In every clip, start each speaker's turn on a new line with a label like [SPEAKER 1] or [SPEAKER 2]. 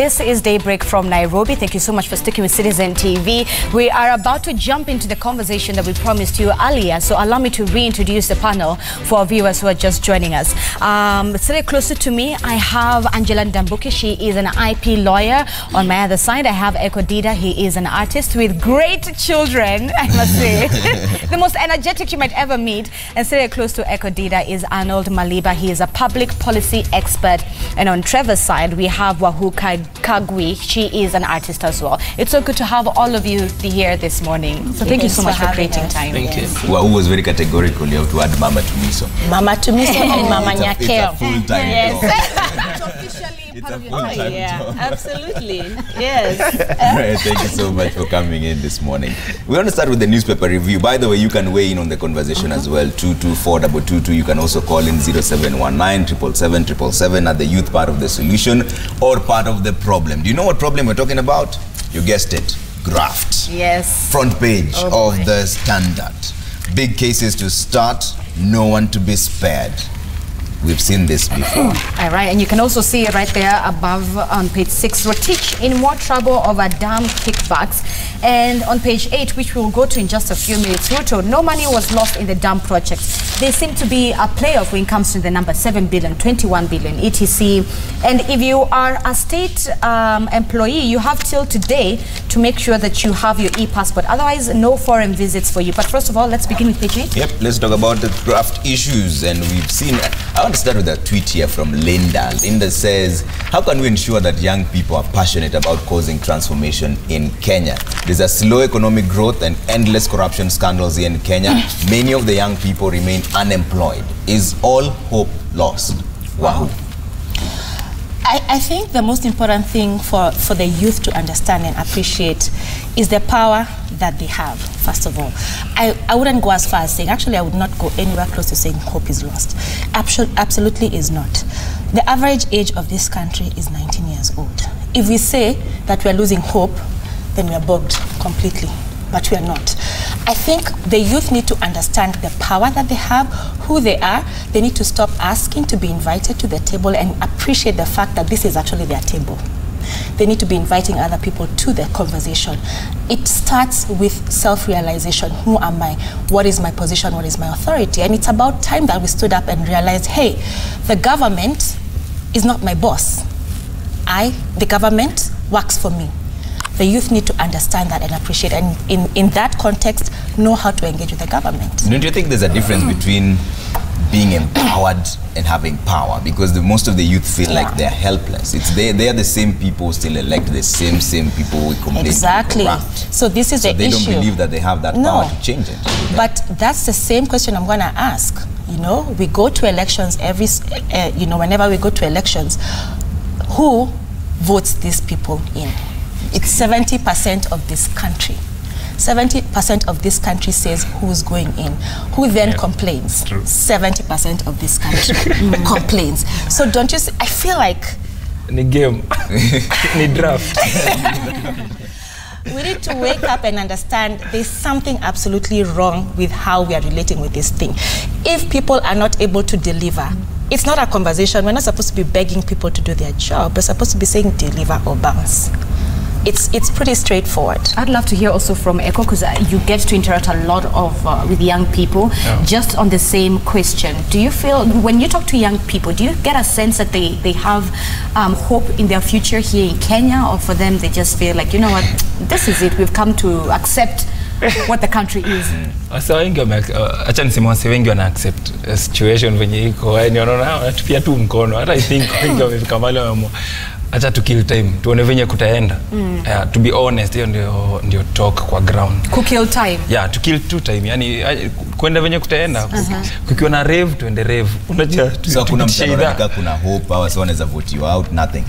[SPEAKER 1] This is Daybreak from Nairobi. Thank you so much for sticking with Citizen TV. We are about to jump into the conversation that we promised you earlier. So allow me to reintroduce the panel for our viewers who are just joining us. Sitting closer to me, I have Angela Ndambuki. She is an IP lawyer. On my other side, I have Eko Dida. He is an artist with great children, I must say. The most energetic you might ever meet. And sitting close to Eko Dida is Arnold Maliba. He is a public policy expert. And on Trevor's side, we have Wahu Kagwi. She is an artist as well. It's so good to have all of you here this morning. So thank you so much for creating time.
[SPEAKER 2] Thank you. Wahu was very categorical. You have to add Mama Tumiso.
[SPEAKER 3] Mama Tumiso and Mama Nyakeo.
[SPEAKER 2] It's a full-time job.
[SPEAKER 1] It's
[SPEAKER 2] a full-time job.
[SPEAKER 3] Absolutely. Yes.
[SPEAKER 2] Right, thank you so much for coming in this morning. We want to start with the newspaper review. By the way, you can weigh in on the conversation as well. 22422. You can also call in 0719 777 at the youth part of the solution or part of the problem. Do you know what problem we're talking about? You guessed it. Graft.
[SPEAKER 1] Yes.
[SPEAKER 2] Front page of the Standard. Big cases to start, no one to be spared. We've seen this before.
[SPEAKER 1] All right, and you can also see right there above on page 6, Rotich in more trouble over dam kickbacks. And on page 8, which we'll go to in just a few minutes, Ruto, no money was lost in the dam projects. They seem to be a playoff when it comes to the number 7 billion, 21 billion, etc. And if you are a state employee, you have till today to make sure that you have your e-passport. Otherwise, no foreign visits for you. But first of all, let's begin with page 8.
[SPEAKER 2] Yep, let's talk about the graft issues. And we've seen, I want to start with a tweet here from Linda. Linda says, how can we ensure that young people are passionate about causing transformation in Kenya? There's a slow economic growth and endless corruption scandals here in Kenya. Many of the young people remain unemployed. Is all hope lost? Wahu.
[SPEAKER 3] I think the most important thing for the youth to understand and appreciate is the power that they have, first of all. I wouldn't go as far as saying, actually I would not go anywhere close to saying hope is lost. Absolutely is not. The average age of this country is 19 years old. If we say that we are losing hope, then we are bugged completely, but we are not. I think the youth need to understand the power that they have, who they are. They need to stop asking to be invited to the table and appreciate the fact that this is actually their table. They need to be inviting other people to the conversation. It starts with self-realization. Who am I? What is my position? What is my authority? And it's about time that we stood up and realized, hey, the government is not my boss. The government works for me. The youth need to understand that and appreciate, and in that context, know how to engage with the government.
[SPEAKER 2] Don't you think there's a difference between being empowered and having power? Because most of the youth feel like they're helpless. They are the same people who still elect the same people who complain.
[SPEAKER 3] Exactly. So this is the issue.
[SPEAKER 2] They don't believe that they have that power to change it.
[SPEAKER 3] But that's the same question I'm going to ask. You know, we go to elections whenever we go to elections, who votes these people in? It's 70% of this country. 70% of this country says who's going in. Who then complains? 70% of this country complains. So don't you see, I feel like...
[SPEAKER 4] Ni game. Ni draft.
[SPEAKER 3] We need to wake up and understand there's something absolutely wrong with how we are relating with this thing. If people are not able to deliver, it's not a conversation. We're not supposed to be begging people to do their job. We're supposed to be saying deliver or bounce. It's pretty straightforward.
[SPEAKER 1] I'd love to hear also from Eko, because you get to interact a lot with young people. Just on the same question, do you feel, when you talk to young people, do you get a sense that they have hope in their future here in Kenya, or for them they just feel like, you know what, this is it, we've come to accept what the country is?
[SPEAKER 4] Sasa wengi acha niseme wase wengi wana accept situation venye iko, yani wanaona tupia tu mkono. Hata I think wengi wamefika mahali wamo acha to kill time, tuone venye kutaenda. To be honest, hiyo ndio talk kwa ground.
[SPEAKER 1] Ku kill time.
[SPEAKER 4] Yeah, to kill two time. Yani kwenda venye kutaenda. Kukiwa na rave tuende rave. Unajua
[SPEAKER 2] so kuna mshahara, kuna hope au so wanaweza vote you out, nothing.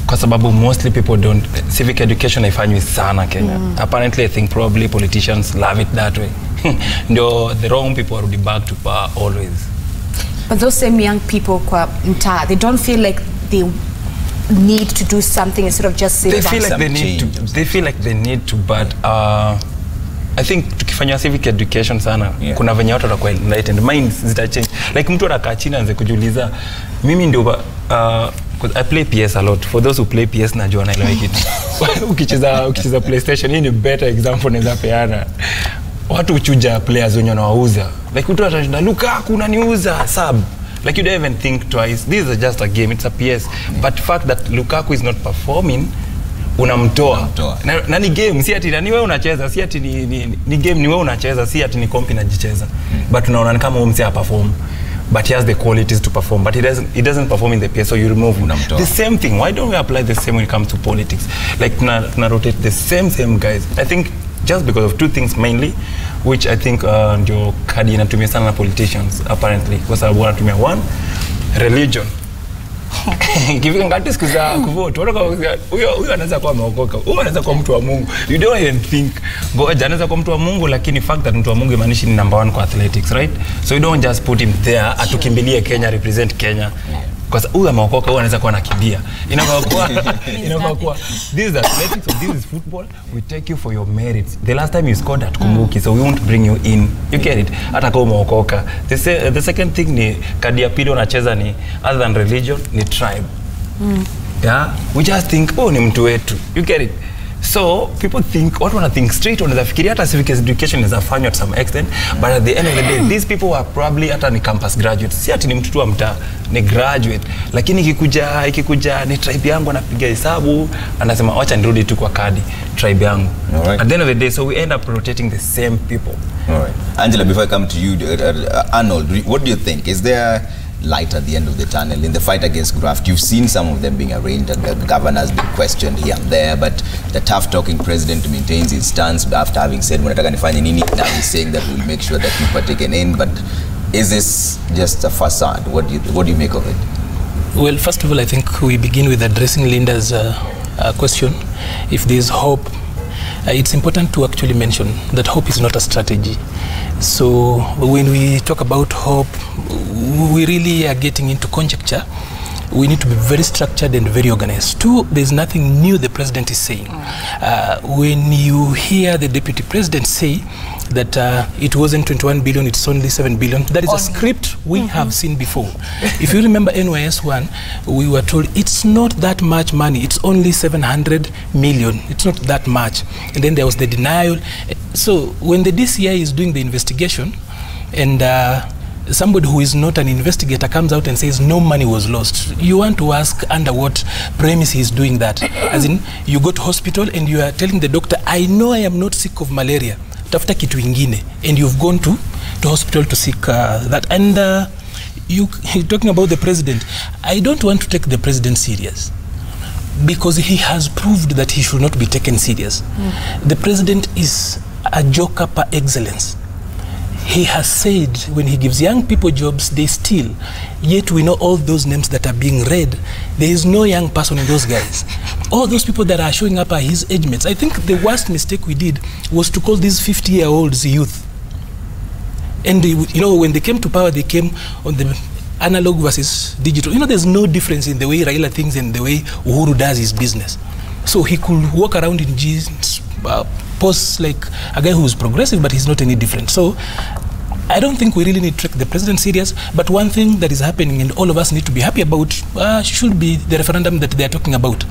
[SPEAKER 4] Kwa sababu mostly people don't, civic education haifanywi sana Kenya. Apparently I think probably politicians love it that way. Ndio the wrong people are back to power always.
[SPEAKER 1] But those same young people kwa mtaa, they don't feel like they need to do something instead of just saying
[SPEAKER 4] they feel like they need to. They feel like they need to, but I think tukifanya civic education sana, kuna venye watu watakuwa enlightened, minds zita change. Like mtu anakaa chini anze kujiuliza, mimi ndio because I play PS a lot. For those who play PS, najua na like it. Ukicheza PlayStation, hii ni better example naweza peana. Watu uchuja players wenye wanawauza. Like mtu atashinda Lukaku unaniuza sub. Like you don't even think twice. This is just a game, it's a PS. But the fact that Lukaku is not performing, unamtoa. Na ni game, si ati ni wewe unacheza, si ati ni game ni wewe unacheza, si ati ni kompi najicheza. But unaona kama umse perform. But he has the qualities to perform, but he doesn't perform in the PS, so you remove him. The same thing. Why don't we apply the same when it comes to politics? Like rotate the same guys. I think just because of two things mainly, which I think ndio kadi inatumia sana na politicians apparently, kwa sababu wanatumia one, religion. Giving ngati sikuza kuvote, huyo anaweza kuwa ameokoka, huyo anaweza kuwa mtu wa Mungu. You don't even think ngoja anaweza kuwa mtu wa Mungu, lakini fact that mtu wa Mungu imaanishi ni number 1 kwa athletics, right? So you don't just put him there atukimbilie Kenya, represent Kenya. Because huyu ameokoka, huyu anaweza kuwa anakimbia. Inakuwa this is athletics, so this is football. We take you for your merits. The last time you scored at Kumbuki, so we won't bring you in. You get it? Hata kama umeokoka. The second thing ni kadi ya pili unacheza ni other than religion ni tribe. Yeah, we just think oh ni mtu wetu. You get it? So people think, what wanna think straight on the fikiria hata civic education is afanywa to some extent, but at the end of the day these people are probably hata ni campus graduates, si ati ni mtu tu wa mtaa, ni graduate, lakini ikikuja ni tribe yangu anapiga hesabu anasema acha nirudi tu kwa kadi tribe yangu. At the end of the day, so we end up rotating the same people.
[SPEAKER 2] All right, Angela, before I come to you, Arnold, what do you think? Is there light at the end of the tunnel in the fight against graft? You've seen some of them being arraigned and the governor's been questioned here and there, but the tough-talking president maintains his stance after having said munataka nifanye nini. Now he's saying that we'll make sure that people are taken in. But is this just a facade? What do you make of it?
[SPEAKER 5] Well, first of all, I think we begin with addressing Linda's question. If there's hope, it's important to actually mention that hope is not a strategy. So when we talk about hope, we really are getting into conjecture. We need to be very structured and very organized. Two, there's nothing new the president is saying. When you hear the deputy president say that it wasn't 21 billion, it's only 7 billion, that is a script we have seen before. If you remember NYS 1, we were told it's not that much money, it's only 700 million, it's not that much. And then there was the denial. So when the DCI is doing the investigation and somebody who is not an investigator comes out and says no money was lost, you want to ask under what premise he is doing that. As in, you go to hospital and you are telling the doctor, I know I am not sick of malaria, tafuta kitu ingine, and you've gone to hospital to seek that. And you're talking about the president. I don't want to take the president serious because he has proved that he should not be taken serious. The president is a joker par excellence. He has said when he gives young people jobs, they steal. Yet we know all those names that are being read. There is no young person in those guys. All those people that are showing up are his age mates. I think the worst mistake we did was to call these 50-year-olds youth. And they, you know, when they came to power, they came on the analog versus digital. You know, there's no difference in the way Raila thinks and the way Uhuru does his business. So he could walk around in jeans, posts like a guy who is progressive, but he's not any different. So I don't think we really need to take the president serious. But one thing that is happening and all of us need to be happy about should be the referendum that they are talking about.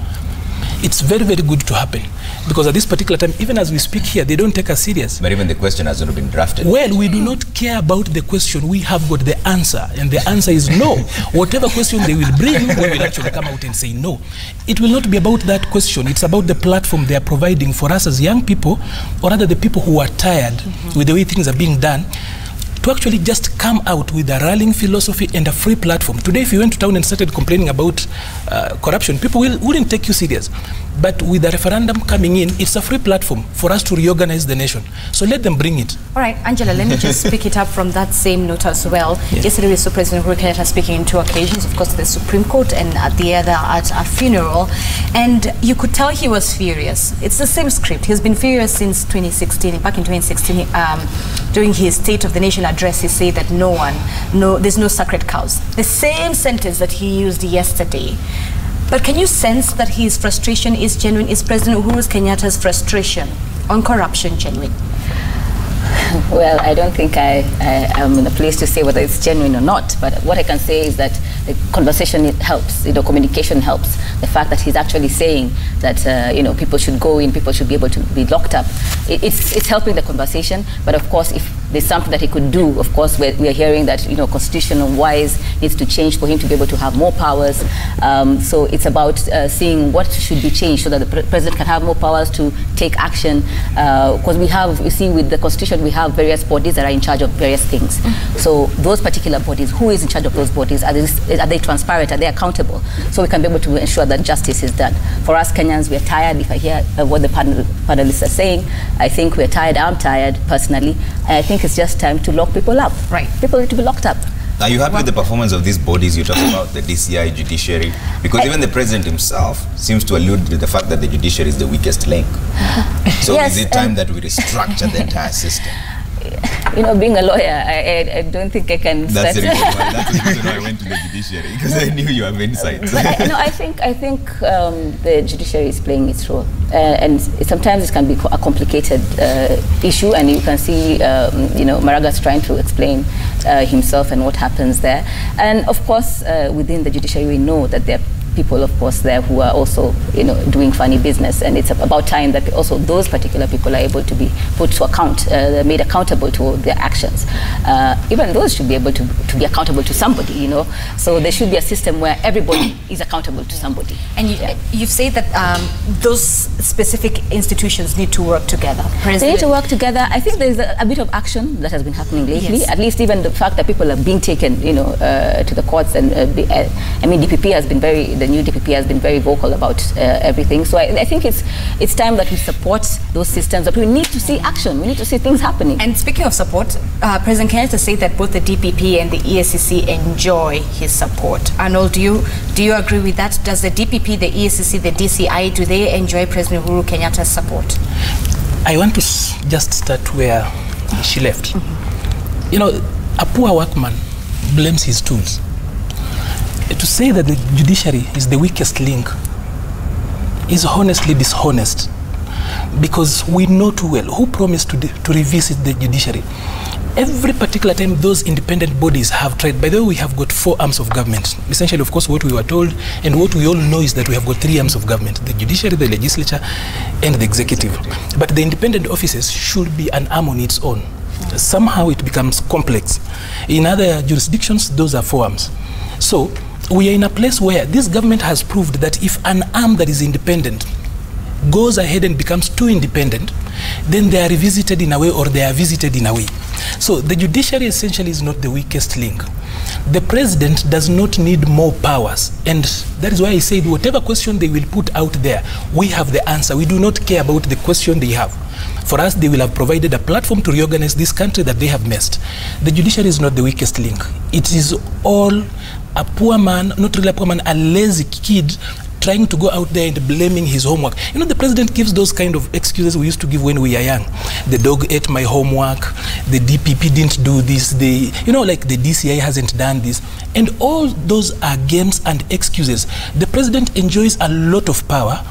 [SPEAKER 5] It's very, very good to happen. Because at this particular time, even as we speak here, they don't take us serious.
[SPEAKER 2] But even the question has not been drafted.
[SPEAKER 5] Well, we do not care about the question. We have got the answer. And the answer is no. Whatever question they will bring, we will actually come out and say no. It will not be about that question. It's about the platform they are providing for us as young people, or rather the people who are tired with the way things are being done, to actually just come out with a rallying philosophy and a free platform. Today, if you went to town and started complaining about corruption, people wouldn't take you serious. But with the referendum coming in, it's a free platform for us to reorganize the nation. So let them bring it.
[SPEAKER 1] All right, Angela, let me just pick it up from that same note as well. Yeah. Yesterday we saw President Uhuru Kenyatta speaking on two occasions, of course, the Supreme Court and at the other at a funeral. And you could tell he was furious. It's the same script. He's been furious since 2016. Back in 2016, during his State of the Nation address, he said that there's no sacred cows. The same sentence that he used yesterday. But can you sense that his frustration is genuine? Is President Uhuru Kenyatta's frustration on corruption genuine?
[SPEAKER 6] Well, I don't think I am in a place to say whether it's genuine or not. But what I can say is that the conversation helps, communication helps. The fact that he's actually saying that, people should go in, people should be able to be locked up. It's helping the conversation, but of course, if there's something that he could do, of course, we are hearing that, constitutional-wise needs to change for him to be able to have more powers. So it's about seeing what should be changed so that the president can have more powers to take action. Because you see, with the constitution, we have various bodies that are in charge of various things. So those particular bodies, who is in charge of those bodies? Are they transparent? Are they accountable? So we can be able to ensure that justice is done. For us Kenyans, we are tired. If I hear what the panelists are saying, I think we're tired. I'm tired, personally. And I think it's just time to lock people up.
[SPEAKER 1] Right.
[SPEAKER 6] People need to be locked up.
[SPEAKER 2] Are you happy with the performance of these bodies you talk about, the DCI, judiciary? Because even the president himself seems to allude to the fact that the judiciary is the weakest link. So
[SPEAKER 6] Yes,
[SPEAKER 2] is it time that we restructure the entire system?
[SPEAKER 6] Being a lawyer, I don't think I can.
[SPEAKER 2] That's the reason why I went to the judiciary, because I knew you have insights.
[SPEAKER 6] But I think the judiciary is playing its role, and sometimes it can be a complicated issue, and you can see, Maraga's trying to explain himself and what happens there. And of course, within the judiciary, we know that there are people, of course, there who are also, doing funny business, and it's about time that also those particular people are able to be put to account, made accountable to their actions. Even those should be able to be accountable to somebody, So there should be a system where everybody is accountable to somebody.
[SPEAKER 1] And you've said that those specific institutions need to work together.
[SPEAKER 6] They need to work together. I think there's a bit of action that has been happening lately. Yes. At least even the fact that people are being taken, to the courts, and DPP has been the new DPP has been very vocal about everything. So I think it's time that we support those systems, but we need to see action. We need to see things happening.
[SPEAKER 1] And speaking of support, President Kenyatta said that both the DPP and the EACC enjoy his support. Arnold, do you agree with that? Does the DPP, the EACC, the DCI, do they enjoy President Uhuru Kenyatta's support?
[SPEAKER 5] I want to just start where she left. A poor workman blames his tools. To say that the judiciary is the weakest link is honestly dishonest, because we know too well who promised to revisit the judiciary. Every particular time those independent bodies have tried. By the way, we have got 4 arms of government. Essentially, of course, what we were told and what we all know is that we have got 3 arms of government: the judiciary, the legislature, and the executive. But the independent offices should be an arm on its own. Somehow it becomes complex. In other jurisdictions, those are 4 arms. So we are in a place where this government has proved that if an arm that is independent goes ahead and becomes too independent, then they are revisited in a way, or they are visited in a way. So the judiciary essentially is not the weakest link. The president does not need more powers, and that is why I said whatever question they will put out there, we have the answer. We do not care about the question they have. For us, they will have provided a platform to reorganize this country that they have missed. The judiciary is not the weakest link. It is all a poor man, not really a poor man, a lazy kid trying to go out there and blaming his homework. The president gives those kind of excuses we used to give when we were young. The dog ate my homework, the DPP didn't do this, like the DCI hasn't done this. And all those are games and excuses. The president enjoys a lot of power.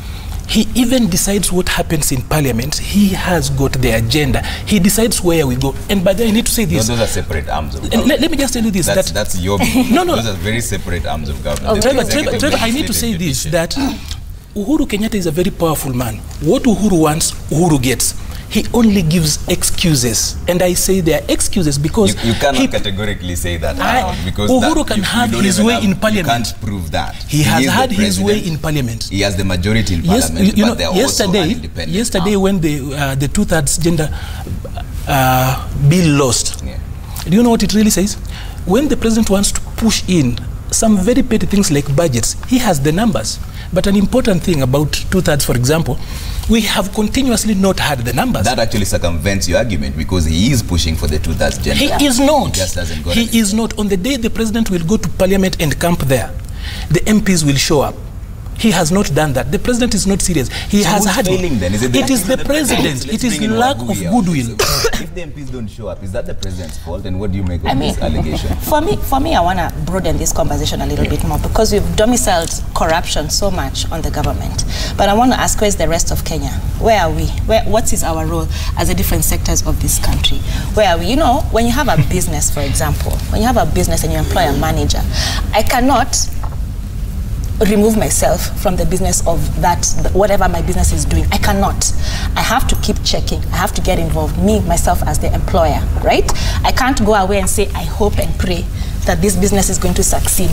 [SPEAKER 5] He even decides what happens in parliament. He has got the agenda. He decides where we go. And by the way, I need to say this.
[SPEAKER 2] Those are separate arms of government.
[SPEAKER 5] Let me just tell you this.
[SPEAKER 2] That's your view.
[SPEAKER 5] No.
[SPEAKER 2] Those are very separate arms of government.
[SPEAKER 5] Trevor, I need to say this, that Uhuru Kenyatta is a very powerful man. What Uhuru wants, Uhuru gets. He only gives excuses, and I say they are excuses because
[SPEAKER 2] you cannot categorically say that because
[SPEAKER 5] Uhuru can have his way in parliament.
[SPEAKER 2] You can't prove that.
[SPEAKER 5] He has had his way in parliament.
[SPEAKER 2] He has the majority in parliament, but they're also independent.
[SPEAKER 5] Yesterday, when the 2/3 gender bill lost, do you know what it really says? When the president wants to push in some very petty things like budgets, he has the numbers. But an important thing about 2/3, for example, we have continuously not had the numbers.
[SPEAKER 2] That actually circumvents your argument, because he is pushing for the 2/3 gender.
[SPEAKER 5] He is not.
[SPEAKER 2] He just hasn't got
[SPEAKER 5] is not. On the day the president will go to parliament and camp there, the MPs will show up. He has not done that. The president is not serious. He
[SPEAKER 2] So
[SPEAKER 5] has
[SPEAKER 2] who's
[SPEAKER 5] had
[SPEAKER 2] failing then? Is it
[SPEAKER 5] it is the president.
[SPEAKER 2] Let's
[SPEAKER 5] It is
[SPEAKER 2] bring in
[SPEAKER 5] lack
[SPEAKER 2] Wahu
[SPEAKER 5] of
[SPEAKER 2] here.
[SPEAKER 5] goodwill.
[SPEAKER 2] If the MPs don't show up, is that the president's fault? And what do you make of
[SPEAKER 3] I mean,
[SPEAKER 2] this allegation?
[SPEAKER 3] For me, I want to broaden this conversation a little bit more, because we've domiciled corruption so much on the government. But I want to ask, where's the rest of Kenya? Where are we? What is our role as the different sectors of this country? Where are we? You know, when you have a business, for example, when you have a business and you employ a manager, I cannot remove myself from the business of that, whatever my business is doing. I cannot. I have to keep checking. I have to get involved, me, myself as the employer, right? I can't go away and say, I hope and pray that this business is going to succeed.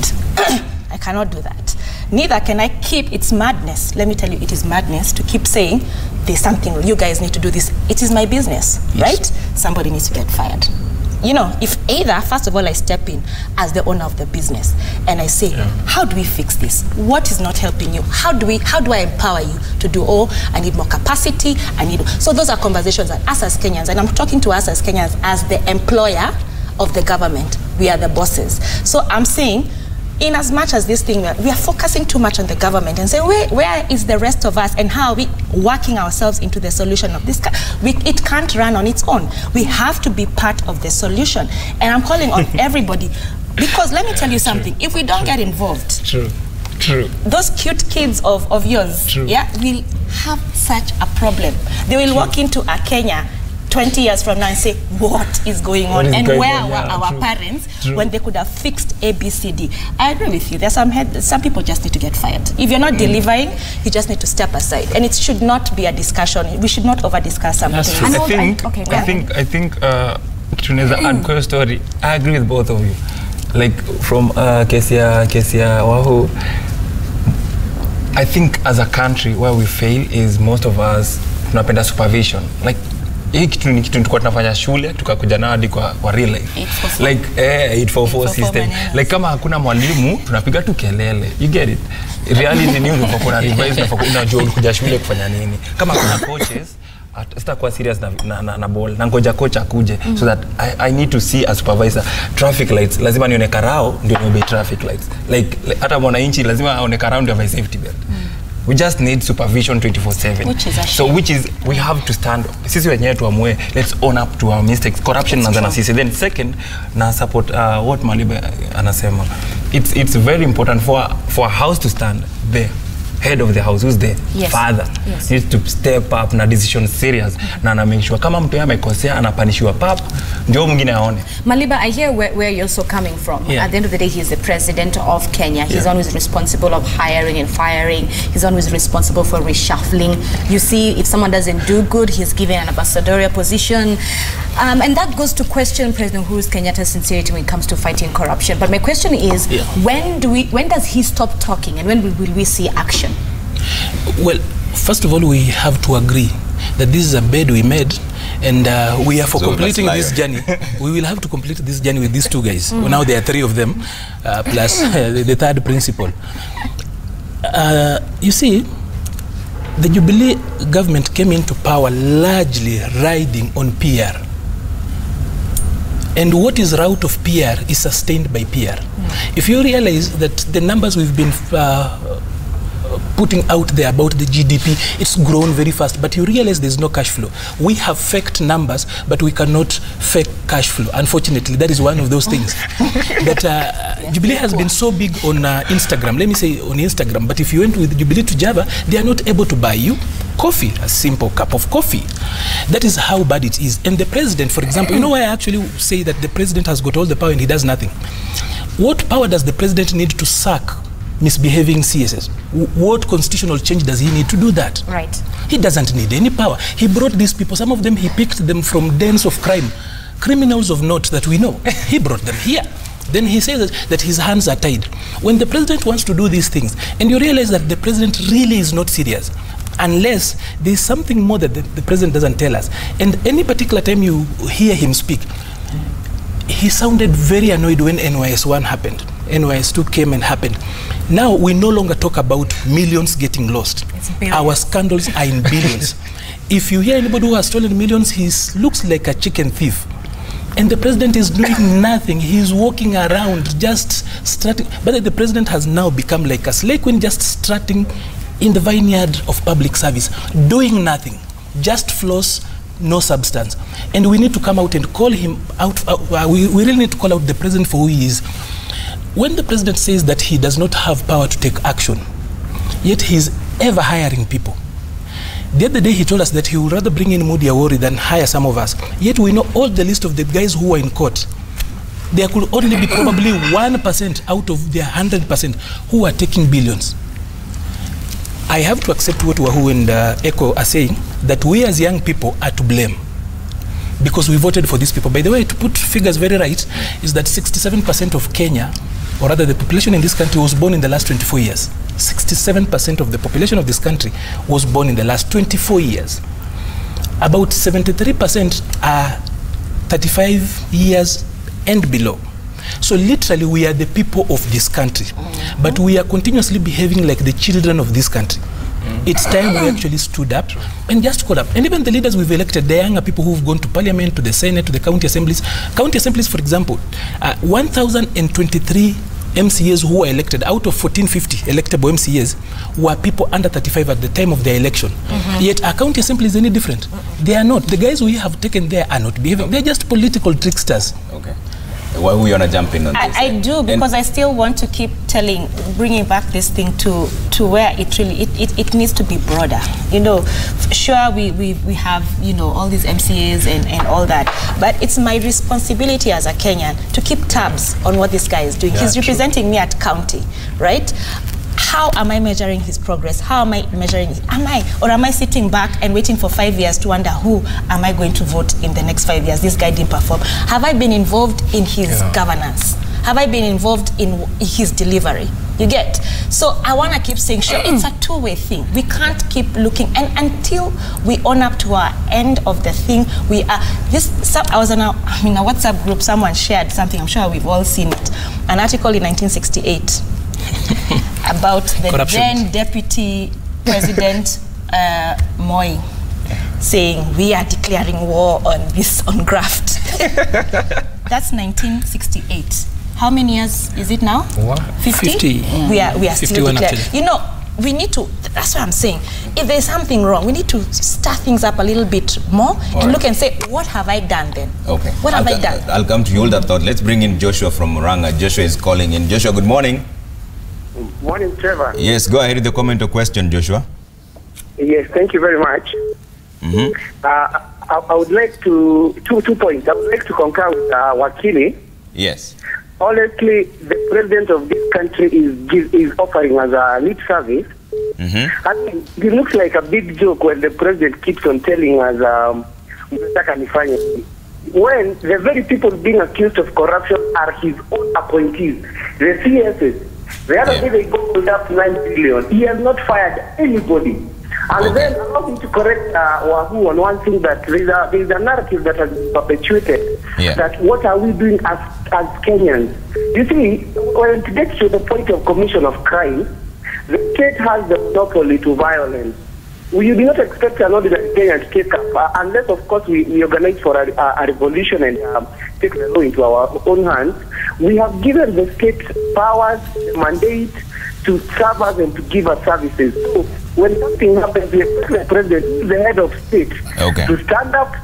[SPEAKER 3] I cannot do that. Neither can I keep, it's madness. Let me tell you, it is madness to keep saying, there's something, you guys need to do this. It is my business, right? Somebody needs to get fired. You know, if either, first of all, I step in as the owner of the business and I say, how do we fix this? What is not helping you? How do I empower you to do, I need more capacity, so those are conversations that us as Kenyans, and I'm talking to us as Kenyans as the employer of the government, we are the bosses. So I'm saying, in as much as this thing, we are focusing too much on the government and saying, where is the rest of us, and how are we working ourselves into the solution of this? It can't run on its own. We have to be part of the solution. And I'm calling on everybody, because let me tell you something, if we don't get involved, those cute kids of yours, will have such a problem. They will walk into a Kenya 20 years from now and say, what is going on? And where were our parents when they could have fixed ABCD? I agree with you. There's some people just need to get fired. If you're not delivering, you just need to step aside. And it should not be a discussion. We should not over-discuss something.
[SPEAKER 4] I think tunaweza add kwa story. I agree with both of you. Like from Kesia Wahu, I think as a country where we fail is most of us tunapenda supervision. Like hii kitu ni kitu tulikuwa tunafanya shule tukakuja nao hadi kwa real life. Like 844 system. Like kama hakuna mwalimu tunapiga tu kelele. You get it? Reality ni unafaa kuna revise na unajua ulikuja shule kufanya nini. Kama kuna coaches sitakuwa serious na ball na ngoja coach akuje so that I need to see a supervisor. Traffic lights lazima nione karao ndio niobey traffic lights. Like hata mwananchi lazima aone karao ndio avae safety belt. We just need supervision 24/7. Which is we have to stand. Sisi wenyewe tuamue, let's own up to our mistakes. Corruption na sisi. Then second, na support what Maliba anasema. It's very important for a house to stand. The head of the house, who's the father, needs to step up na decision serious na make sure kama mtu amekosea anapanishiwa pap ndio mwingine aone.
[SPEAKER 1] Maliba, I hear where you're also coming from. At the end of the day, he's the president of Kenya. He's always responsible of hiring and firing. He's always responsible for reshuffling. You see, if someone doesn't do good, he's given an ambassadorial position. And that goes to question President Uhuru Kenyatta's sincerity when it comes to fighting corruption. But my question is, when does he stop talking, and when will we see action?
[SPEAKER 5] Well, first of all, we have to agree that this is a bed we made, and we are for completing this journey. We will have to complete this journey with these two guys. Well, now there are three of them, plus the third principal. You see, the Jubilee government came into power largely riding on PR. And what is out of PR is sustained by PR. If you realize that the numbers we've been putting out there about the GDP, it's grown very fast, but you realize there's no cash flow. We have faked numbers, but we cannot fake cash flow. Unfortunately, that is one of those things. That Jubilee has been so big on Instagram, let me say on Instagram, but if you went with Jubilee to Java, they are not able to buy you coffee, a simple cup of coffee. That is how bad it is. And the president, for example, you know why I actually say that the president has got all the power and he does nothing? What power does the president need to sack misbehaving CSS? What constitutional change does he need to do that?
[SPEAKER 1] Right.
[SPEAKER 5] He doesn't need any power. He brought these people, some of them he picked them from dens of crime, criminals of note that we know. He brought them here. Then he says that his hands are tied. When the president wants to do these things, and you realize that the president really is not serious, unless there's something more that the president doesn't tell us. And any particular time you hear him speak, he sounded very annoyed when NYS1 happened. NYS2 came and happened. Now we no longer talk about millions getting lost. Our scandals are in billions. If you hear anybody who has stolen millions, he looks like a chicken thief. And the president is doing nothing. He's walking around just strutting. But the president has now become like a slave queen, just strutting in the vineyard of public service, doing nothing, just floss, no substance. And we need to come out and call him out. We really need to call out the president for who he is. When the president says that he does not have power to take action, yet he's ever hiring people. The other day he told us that he would rather bring in Mudi Awori than hire some of us. Yet we know all the list of the guys who are in court. There could only be probably 1% out of their 100% who are taking billions. I have to accept what Wahu and Echo are saying, that we as young people are to blame because we voted for these people. By the way, to put figures very right, is that 67% of Kenya, or rather the population in this country, was born in the last 24 years. 67% of the population of this country was born in the last 24 years. About 73% are 35 years and below. So literally we are the people of this country, but we are continuously behaving like the children of this country. It's time we actually stood up and just called up. And even the leaders we've elected, the younger people who've gone to parliament, to the Senate, to the county assemblies. County assemblies, for example, 1,023 MCAs who were elected, out of 1,450 electable MCAs, were people under 35 at the time of their election. Yet our county assembly is any different. They are not. The guys we have taken there are not behaving. They're just political tricksters.
[SPEAKER 2] Okay. Why we want to jump in on this?
[SPEAKER 3] I do, because I still want to keep bringing back this thing to where it really, it needs to be broader. You know, sure, we have, you know, all these MCAs and all that, but it's my responsibility as a Kenyan to keep tabs on what this guy is doing. He's representing me at county, right? How am I measuring his progress? How am I measuring it? Am I sitting back and waiting for 5 years to wonder who am I going to vote in the next 5 years? This guy didn't perform. Have I been involved in his governance? Have I been involved in his delivery? You get? So I want to keep saying, sure, it's a two-way thing. We can't keep looking, and until we own up to our end of the thing, we are. I was in a WhatsApp group. Someone shared something. I'm sure we've all seen it. An article in 1968. About the then deputy president Moi saying we are declaring war on Graft. That's 1968. How many years is it now? 50. We are still declaring. You know, we need to. That's what I'm saying. If there's something wrong, we need to start things up a little bit more and look and say, what have I done then? Okay. What have I done?
[SPEAKER 2] I'll come to you. Hold that thought. Let's bring in Joshua from Murang'a. Joshua is calling in. Joshua, good morning.
[SPEAKER 7] Morning, Trevor.
[SPEAKER 2] Yes, go ahead with the comment or question, Joshua.
[SPEAKER 7] Yes, thank you very much. I would like to, two points. I would like to concur with Wakili.
[SPEAKER 2] Yes.
[SPEAKER 7] Honestly, the president of this country is offering as a lip service. I mean, it looks like a big joke when the president keeps on telling us, when the very people being accused of corruption are his own appointees, the CSs. The other day they got up 9 billion. He has not fired anybody. And then allow me to correct Wahu on one thing, that there is a narrative that has been perpetuated, that what are we doing as Kenyans? You see, when it gets to the point of commission of crime, the state has the monopoly to violence. We do not expect an ordinary Kenyan to take up, unless, of course, we organize for a revolution and take the law into our own hands. We have given the state powers, the mandate to serve us and to give us services. So when something happens, we expect the president, the head of state, to stand up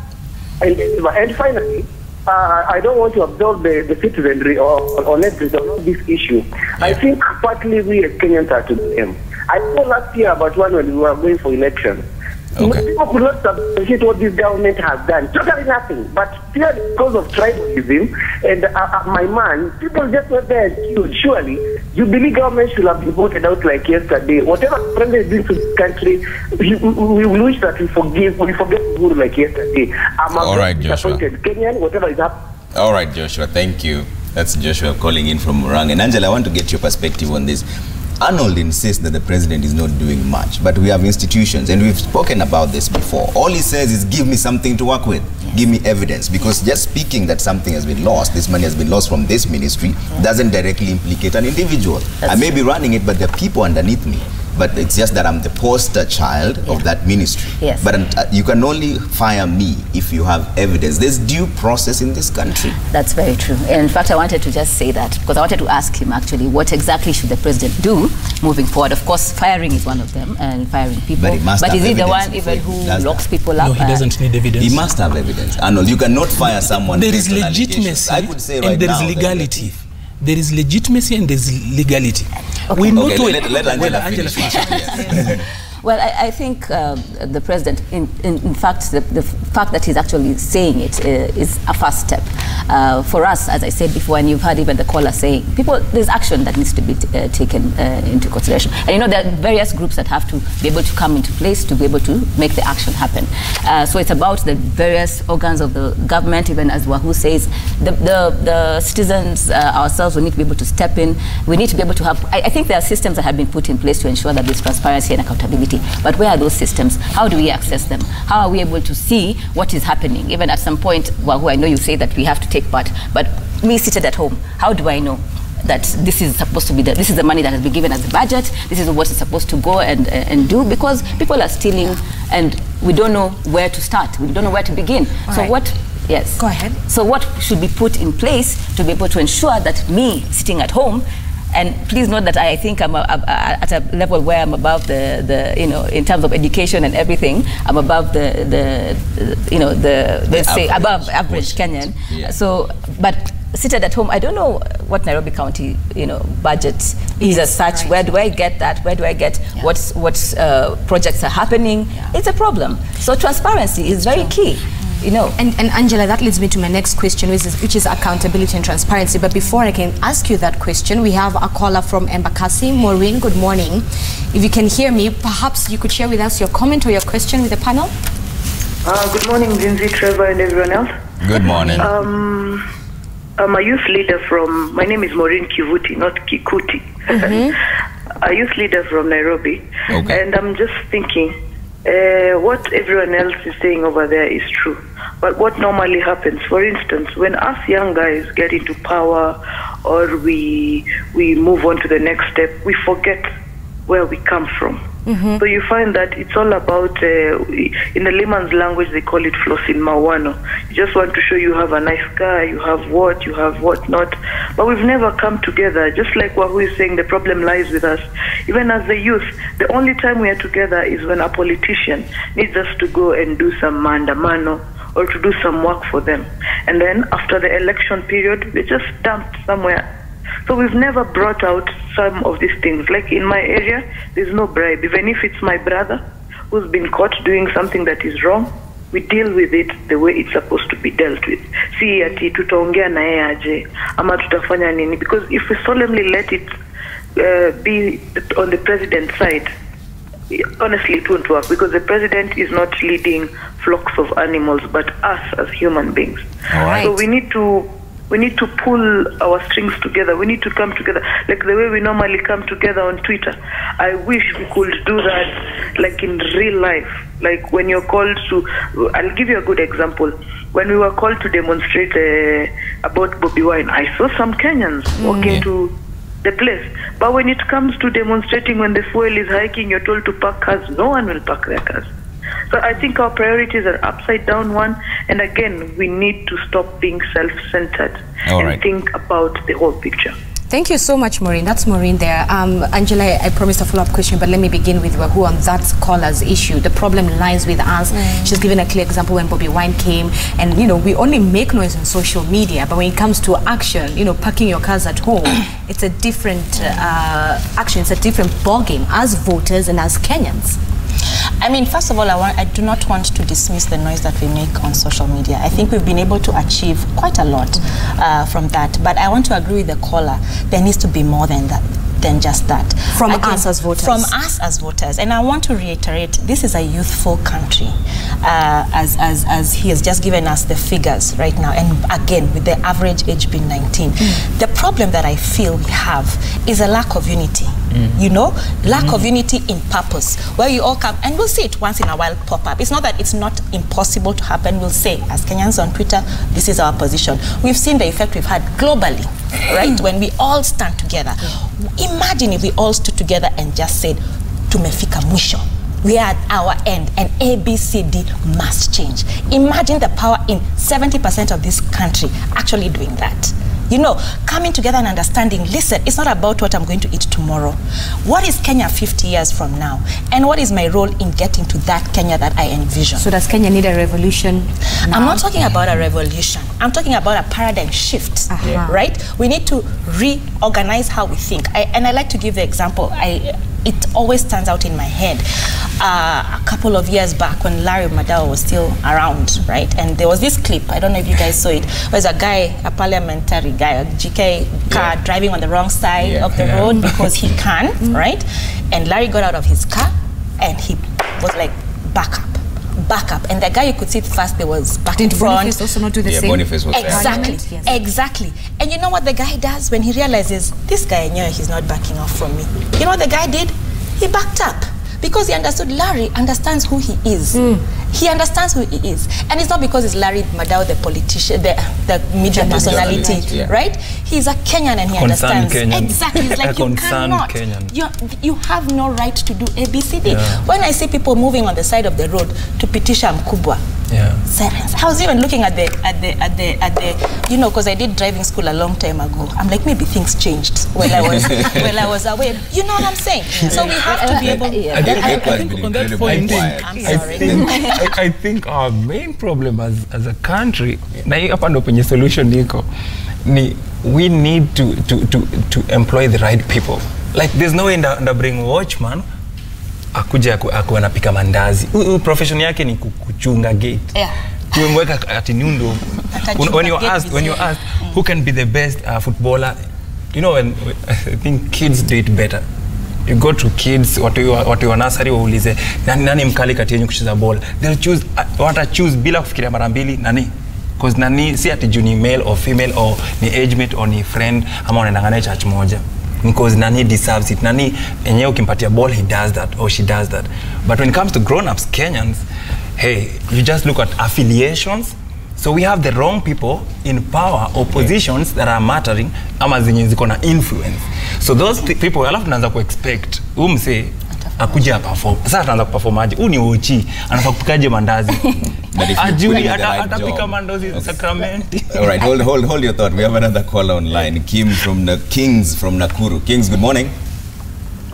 [SPEAKER 7] and deliver. And finally, I don't want to absolve the citizenry or let this issue. I think partly we as Kenyans are to blame. I told last year about one when we were going for election. People could not appreciate what this government has done. Totally nothing. But purely because of tribalism and my man, people just went there and queued. Surely, Jubilee government should have been voted out like yesterday. Whatever the president did to this country, we wish that we forget Uhuru like yesterday. I'm a disappointed Kenyan, whatever is happening.
[SPEAKER 2] All right, Joshua, thank you. That's Joshua calling in from Murang'a. And Angela, I want to get your perspective on this. Arnold insists that the president is not doing much, but we have institutions, and we've spoken about this before. All he says is, give me something to work with, give me evidence, because just speaking that something has been lost, this money has been lost from this ministry, doesn't directly implicate an individual. I may be running it, but the people underneath me but it's just that I'm the poster child of that ministry.
[SPEAKER 6] Yes.
[SPEAKER 2] But you can only fire me if you have evidence. There's due process in this country.
[SPEAKER 6] That's very true. And in fact, I wanted to just say that because I wanted to ask him actually what exactly should the president do moving forward. Of course, firing is one of them, and firing people. But is he the one even who locks people up?
[SPEAKER 5] No, he doesn't need evidence.
[SPEAKER 2] He must have evidence. Arnold, you cannot fire someone.
[SPEAKER 5] There is legitimacy,
[SPEAKER 2] I could say right
[SPEAKER 5] and there is
[SPEAKER 2] now
[SPEAKER 5] legality. There is legitimacy and there is legality.
[SPEAKER 6] Okay.
[SPEAKER 5] We
[SPEAKER 2] Okay, let Angela finish. Yes.
[SPEAKER 6] Well, I think the president, in fact, the fact that he's actually saying it is a first step. For us, as I said before, and you've heard even the caller saying, there's action that needs to be taken into consideration. And you know, there are various groups that have to be able to come into place to be able to make the action happen. So it's about the various organs of the government, even as Wahu says, the citizens ourselves, we need to be able to step in. We need to be able to have, I think there are systems that have been put in place to ensure that there's transparency and accountability. But where are those systems? How do we access them? How are we able to see what is happening? Even at some point, Wahu, I know you say that we have to take part, but me seated at home, how do I know that this is supposed to be this is the money that has been given as the budget, this is what is supposed to go and do? Because people are stealing and we don't know where to start. We don't know where to begin.
[SPEAKER 1] All
[SPEAKER 6] so
[SPEAKER 1] right.
[SPEAKER 6] what? Yes.
[SPEAKER 1] Go ahead.
[SPEAKER 6] So what should be put in place to be able to ensure that me sitting at home, and please note that I think I'm at a level where I'm above the you know, in terms of education and everything, I'm above let's say above average Kenyan.
[SPEAKER 2] Yeah.
[SPEAKER 6] So, but seated at home, I don't know what Nairobi County, you know, budget is as such.
[SPEAKER 1] Right.
[SPEAKER 6] Where do I get that? Where do I get what projects are happening? Yeah. It's a problem. So transparency is very key. You know.
[SPEAKER 1] And Angela, that leads me to my next question, which is accountability and transparency. But before I can ask you that question, we have a caller from Embakasi. Maureen, good morning. If you can hear me, perhaps you could share with us your comment or your question with the panel.
[SPEAKER 8] Good morning, Lindsay, Trevor, and everyone else.
[SPEAKER 2] Good morning.
[SPEAKER 8] I'm a youth leader from, my name is Maureen Kivuti, not Kikuti. A youth leader from Nairobi.
[SPEAKER 2] Okay.
[SPEAKER 8] And I'm just thinking, what everyone else is saying over there is true. But what normally happens, for instance, when us young guys get into power or we move on to the next step, we forget where we come from. So you find that it's all about, in the layman's language, they call it flossing mawano. You just want to show you have a nice car, you have what not. But we've never come together. Just like Wahu is saying, the problem lies with us. Even as the youth, the only time we are together is when a politician needs us to go and do some maandamano or to do some work for them. And then after the election period, we're just dumped somewhere. So we've never brought out some of these things. Like in my area, there's no bribe. Even if it's my brother who's been caught doing something that is wrong, we deal with it the way it's supposed to be dealt with. Si ati tutaongea na yeye aje ama tutafanya nini, because if we solemnly let it be on the president's side, honestly it won't work, because the president is not leading flocks of animals but us as human beings.
[SPEAKER 2] All right.
[SPEAKER 8] So we need to pull our strings together. We need to come together like the way we normally come together on Twitter. I wish we could do that like in real life. Like when you're called to, I'll give you a good example. When we were called to demonstrate about Bobi Wine, I saw some Kenyans walking to the place. But when it comes to demonstrating, when the fuel is hiking, you're told to park cars. No one will park their cars. So I think our priorities are upside down one, and again, we need to stop being self-centered and think about the whole picture.
[SPEAKER 1] Thank you so much, Maureen. That's Maureen there. Angela, I promised a follow-up question, but let me begin with Wahu on that caller's issue. The problem lies with us. She's given a clear example when Bobi Wine came, and you know, we only make noise on social media, but when it comes to action, you know, parking your cars at home, it's a different action. It's a different ballgame as voters and as Kenyans.
[SPEAKER 3] I mean, first of all, I do not want to dismiss the noise that we make on social media. I think we've been able to achieve quite a lot from that. But I want to agree with the caller. There needs to be more than that, than just that.
[SPEAKER 1] From us as voters.
[SPEAKER 3] From us as voters. And I want to reiterate, this is a youthful country, as he has just given us the figures right now. And again, with the average age being 19. The problem that I feel we have is a lack of unity. You know, lack of unity in purpose, where you all come, and we'll see it once in a while pop up. It's not that it's not impossible to happen. We'll say, as Kenyans on Twitter, this is our position. We've seen the effect we've had globally, right? When we all stand together. Imagine if we all stood together and just said, tumefika mwisho. We are at our end, and ABCD must change. Imagine the power in 70% of this country actually doing that. You know, coming together and understanding, listen, it's not about what I'm going to eat tomorrow. What is Kenya 50 years from now? And what is my role in getting to that Kenya that I envision?
[SPEAKER 1] So does Kenya need a revolution now?
[SPEAKER 3] I'm not talking about a revolution. I'm talking about a paradigm shift, right? We need to reorganize how we think. And I like to give the example. It always stands out in my head. A couple of years back when Larry Madao was still around, right? And there was this clip, I don't know if you guys saw it, there's a guy, a parliamentary guy, a GK car driving on the wrong side of the road because he can, right? And Larry got out of his car and he was like, back up. And the guy you could see first there was back in front.
[SPEAKER 1] Boniface also not do the same?
[SPEAKER 2] Boniface was
[SPEAKER 3] exactly,
[SPEAKER 1] yes.
[SPEAKER 3] Exactly. And you know what the guy does when he realizes this guy knew he's not backing off from me? You know what the guy did? He backed up. Because he understood Larry understands who he is. He understands who he is. And it's not because it's Larry Madao, the politician, the media personality, right? He's a Kenyan and he understands.
[SPEAKER 4] Kenyan.
[SPEAKER 3] Exactly. It's like you cannot. You have no right to do ABCD. When I see people moving on the side of the road to Pitisha Mkubwa, silence. I was even looking at the you know, because I did driving school a long time ago. I'm like, maybe things changed while I was away. You know what I'm saying? So we have to be able.
[SPEAKER 4] I think on that point, I think our main problem as a country, na hapa ndo penye solution niko, ni we need to employ the right people. Like there's no way nda bring watchman akuja anapika mandazi. Profession yake ni kuchunga gate. Tumemweka ati nyundo. When you ask who can be the best footballer, you know, when I think kids do it better. You go to kids, watu wa nursery waulize nani mkali kati yenu kucheza ball. They'll choose, choose bila kufikiria mara mbili nani. Because nani si ati juu ni male or female or ni age mate or ni friend ama wanaendangana church moja. Because nani deserves it. Nani enyewe ukimpatia ball, he does that or she does that. But when it comes to grown-ups Kenyans, hey, you just look at affiliations. So we have the wrong people in power or positions that are mattering ama zenye ziko na influence. So those people, alafu tunaanza ku-expect umse akuja perform. Sasa tunaanza ku-perform aje? Ni uchi, anafaa kupikaje mandazi. Ajui atapika mandazi Sacramento.
[SPEAKER 2] All right, hold your thought. We have another caller online. Kim from the Kings from Nakuru. Kings, good morning.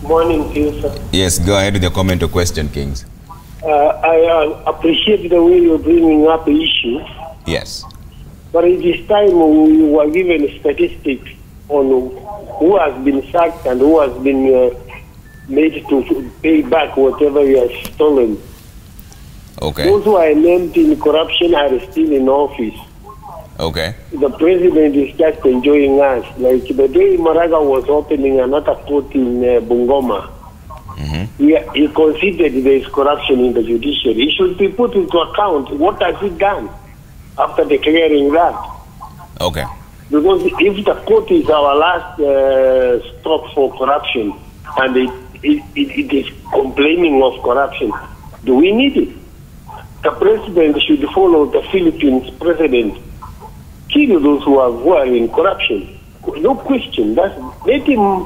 [SPEAKER 9] Good morning, sir.
[SPEAKER 2] Yes, go ahead with your comment or question, Kings.
[SPEAKER 9] I appreciate the way you're bringing up the issue.
[SPEAKER 2] Yes.
[SPEAKER 9] But at this time, we were given statistics on who has been sacked and who has been made to pay back whatever he has stolen.
[SPEAKER 2] Okay.
[SPEAKER 9] Those who are named in corruption are still in office.
[SPEAKER 2] Okay.
[SPEAKER 9] The president is just enjoying us. Like the day Maraga was opening another court in Bungoma, he considered there is corruption in the judiciary. He should be put into account. What has he done after declaring that?
[SPEAKER 2] Okay.
[SPEAKER 9] Because if the court is our last stop for corruption and it is complaining of corruption, do we need it? The president should follow the Philippines president. Kill those who are in corruption. No question. Let him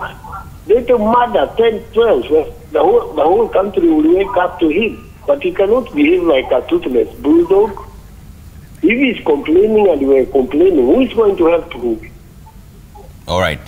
[SPEAKER 9] murder 10, 12. The whole country will wake up to him. But he cannot behave like a toothless bulldog. If he's complaining and we're complaining, who is going to help him?
[SPEAKER 2] All right.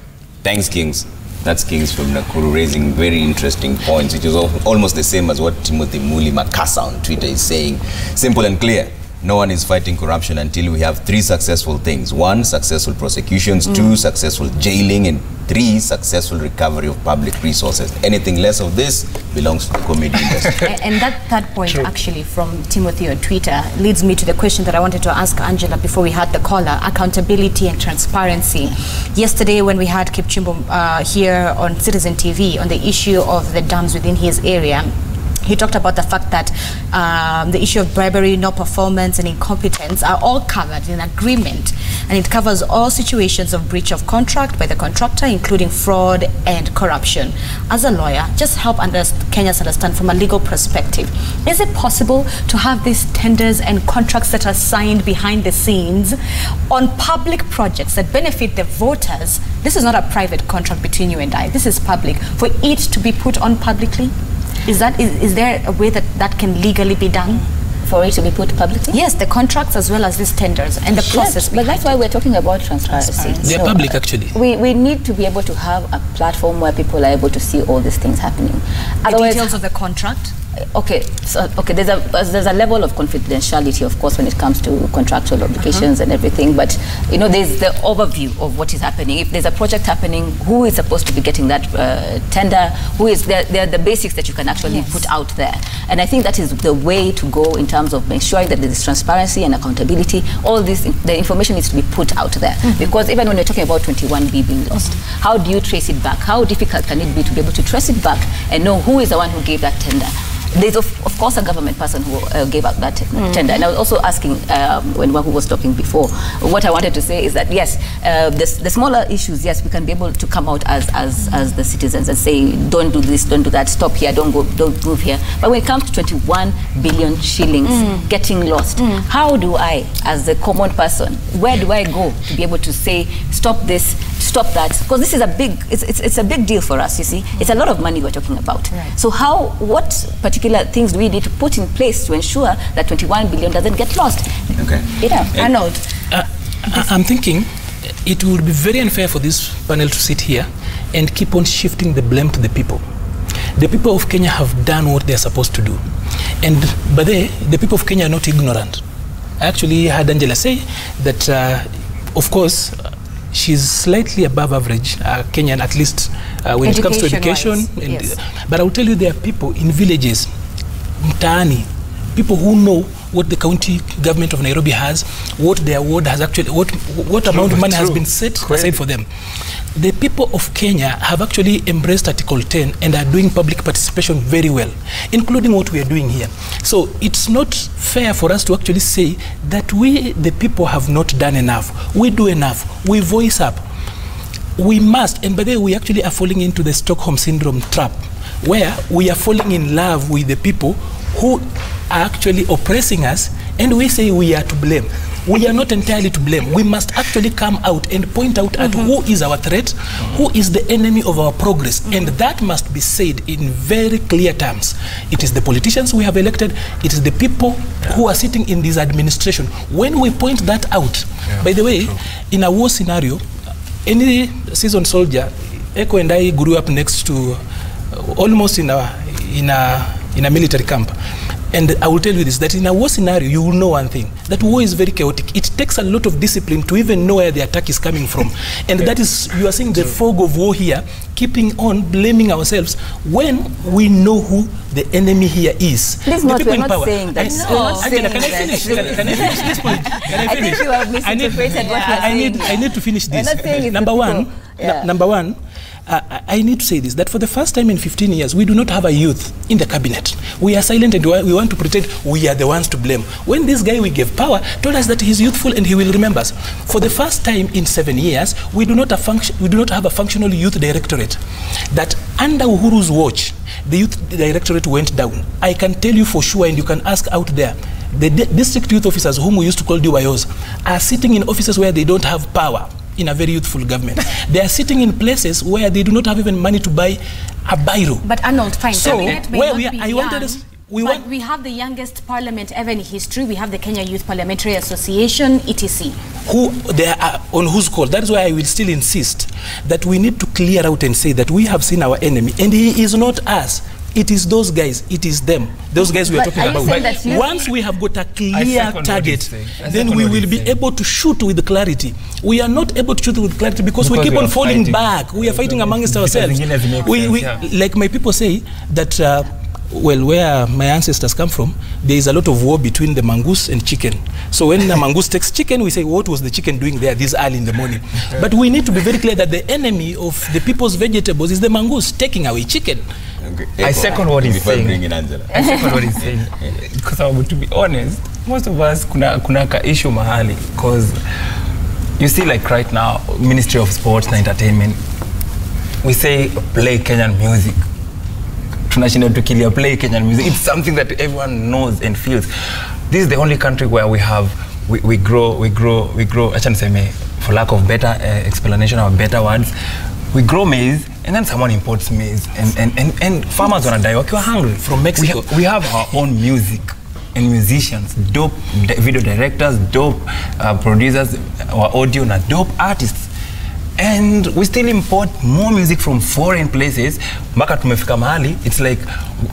[SPEAKER 2] Thanks, Kings. That's Kings from Nakuru raising very interesting points, which is almost the same as what Timothy Muli Makasa on Twitter is saying. Simple and clear. No one is fighting corruption until we have 3 successful things. 1, successful prosecutions. 2, successful jailing. And 3, successful recovery of public resources. Anything less of this belongs to the comedy industry.
[SPEAKER 1] And that third point actually from Timothy on Twitter leads me to the question that I wanted to ask Angela before we had the caller, accountability and transparency. Yesterday when we had Kipchumbo here on Citizen TV on the issue of the dams within his area, he talked about the fact that the issue of bribery, no performance, and incompetence are all covered in agreement, and it covers all situations of breach of contract by the contractor, including fraud and corruption. As a lawyer, just help Kenyans understand from a legal perspective, is it possible to have these tenders and contracts that are signed behind the scenes on public projects that benefit the voters? This is not a private contract between you and I. This is public. For it to be put on publicly? Is there a way that can legally be done?
[SPEAKER 6] For it to be put publicly?
[SPEAKER 1] Yes, the contracts as well as these tenders and the process.
[SPEAKER 6] But that's why we're talking about transparency.
[SPEAKER 5] They're public, actually.
[SPEAKER 6] We need to be able to have a platform where people are able to see all these things happening.
[SPEAKER 1] The details of the contract?
[SPEAKER 6] Okay, so there's a level of confidentiality, of course, when it comes to contractual obligations and everything. But there's the overview of what is happening. If there's a project happening, who is supposed to be getting that tender? Who is there? They're the basics that you can actually put out there. And I think that is the way to go in terms of ensuring that there is transparency and accountability. All this, the information needs to be put out there. Because even when you're talking about 21B being lost, how do you trace it back? How difficult can it be to be able to trace it back and know who is the one who gave that tender? There's of course a government person who gave out that tender. And I was also asking when Wahu was talking before, what I wanted to say is that yes, the smaller issues, yes, we can be able to come out as the citizens and say, don't do this, don't do that, stop here, don't move here. But when it comes to 21 billion shillings getting lost, how do I, as the common person, where do I go to be able to say, stop this, stop that? Because this is it's a big deal for us, you see. It's a lot of money we're talking about. Right. So what particular things do we need to put in place to ensure that 21 billion doesn't get lost?
[SPEAKER 2] Okay.
[SPEAKER 1] Arnold.
[SPEAKER 5] I'm thinking it would be very unfair for this panel to sit here and keep on shifting the blame to the people. The people of Kenya have done what they're supposed to do. But the people of Kenya are not ignorant. I actually heard Angela say that, of course, she's slightly above average, Kenyan, at least when it comes to education. But I will tell you, there are people in villages, mtaani, people who know what the county government of Nairobi has, what their ward has actually, what amount of money has been set aside for them. The people of Kenya have actually embraced Article 10 and are doing public participation very well, including what we are doing here. So it's not fair for us to actually say that we, the people, have not done enough. We do enough. We voice up. We must, and by the way, we actually are falling into the Stockholm Syndrome trap, where we are falling in love with the people who are actually oppressing us, and we say we are to blame. We are not entirely to blame. We must actually come out and point out at who is our threat, who is the enemy of our progress, and that must be said in very clear terms. It is the politicians we have elected, it is the people who are sitting in this administration. When we point that out, by the way, in a war scenario, any seasoned soldier, Eko and I grew up next to, almost in a military camp. And I will tell you this, that in a war scenario, you will know one thing, that war is very chaotic. It takes a lot of discipline to even know where the attack is coming from. And that is, you are seeing the fog of war here, keeping on blaming ourselves when we know who the enemy here is.
[SPEAKER 6] Please not, we're not saying that.
[SPEAKER 5] Angela, can I finish? Can I finish this point? Can I finish?
[SPEAKER 6] I think you have misinterpreted what you're saying.
[SPEAKER 5] I need to finish this.
[SPEAKER 6] We're not saying it's
[SPEAKER 5] Number one, I need to say this, that for the first time in 15 years, we do not have a youth in the cabinet. We are silent and we want to pretend we are the ones to blame. When this guy we gave power told us that he's youthful and he will remember us. For the first time in 7 years, we do not have a functional youth directorate. That under Uhuru's watch, the youth directorate went down. I can tell you for sure, and you can ask out there, the district youth officers, whom we used to call DYOs, are sitting in offices where they don't have power. In a very youthful government. They are sitting in places where they do not have even money to buy a biro.
[SPEAKER 1] But Arnold, fine.
[SPEAKER 5] So, where we are,
[SPEAKER 1] we have the youngest parliament ever in history. We have the Kenya Youth Parliamentary Association, ETC.
[SPEAKER 5] Who they are on whose call? That is why I will still insist that we need to clear out and say that we have seen our enemy, and he is not us. It is those guys, it is them. Those guys we are talking about. Once we have got a clear target, then we will be able to shoot with clarity. We are not able to shoot with clarity because we keep on falling back. We are fighting amongst ourselves. Like my people say, that, well, where my ancestors come from, there is a lot of war between the mongoose and chicken. So when the mongoose takes chicken, we say, what was the chicken doing there this early in the morning? But we need to be very clear that the enemy of the people's vegetables is the mongoose taking away chicken.
[SPEAKER 4] Okay. I second what he's saying. I second what he's saying. Because to be honest, most of us kuna ka issue mahali, because you see, like right now, Ministry of Sports and Entertainment, we say play Kenyan music. Tunashinda tukilia play Kenyan music. It's something that everyone knows and feels. This is the only country where we grow. Actually, for lack of better explanation or better words, we grow maize and then someone imports maize, and farmers wanna die wakiwa hungry.
[SPEAKER 5] From Mexico.
[SPEAKER 4] We have our own music and musicians, dope video directors, dope producers, our audio, na dope artists. And we still import more music from foreign places. Mpaka tumefika mahali, it's like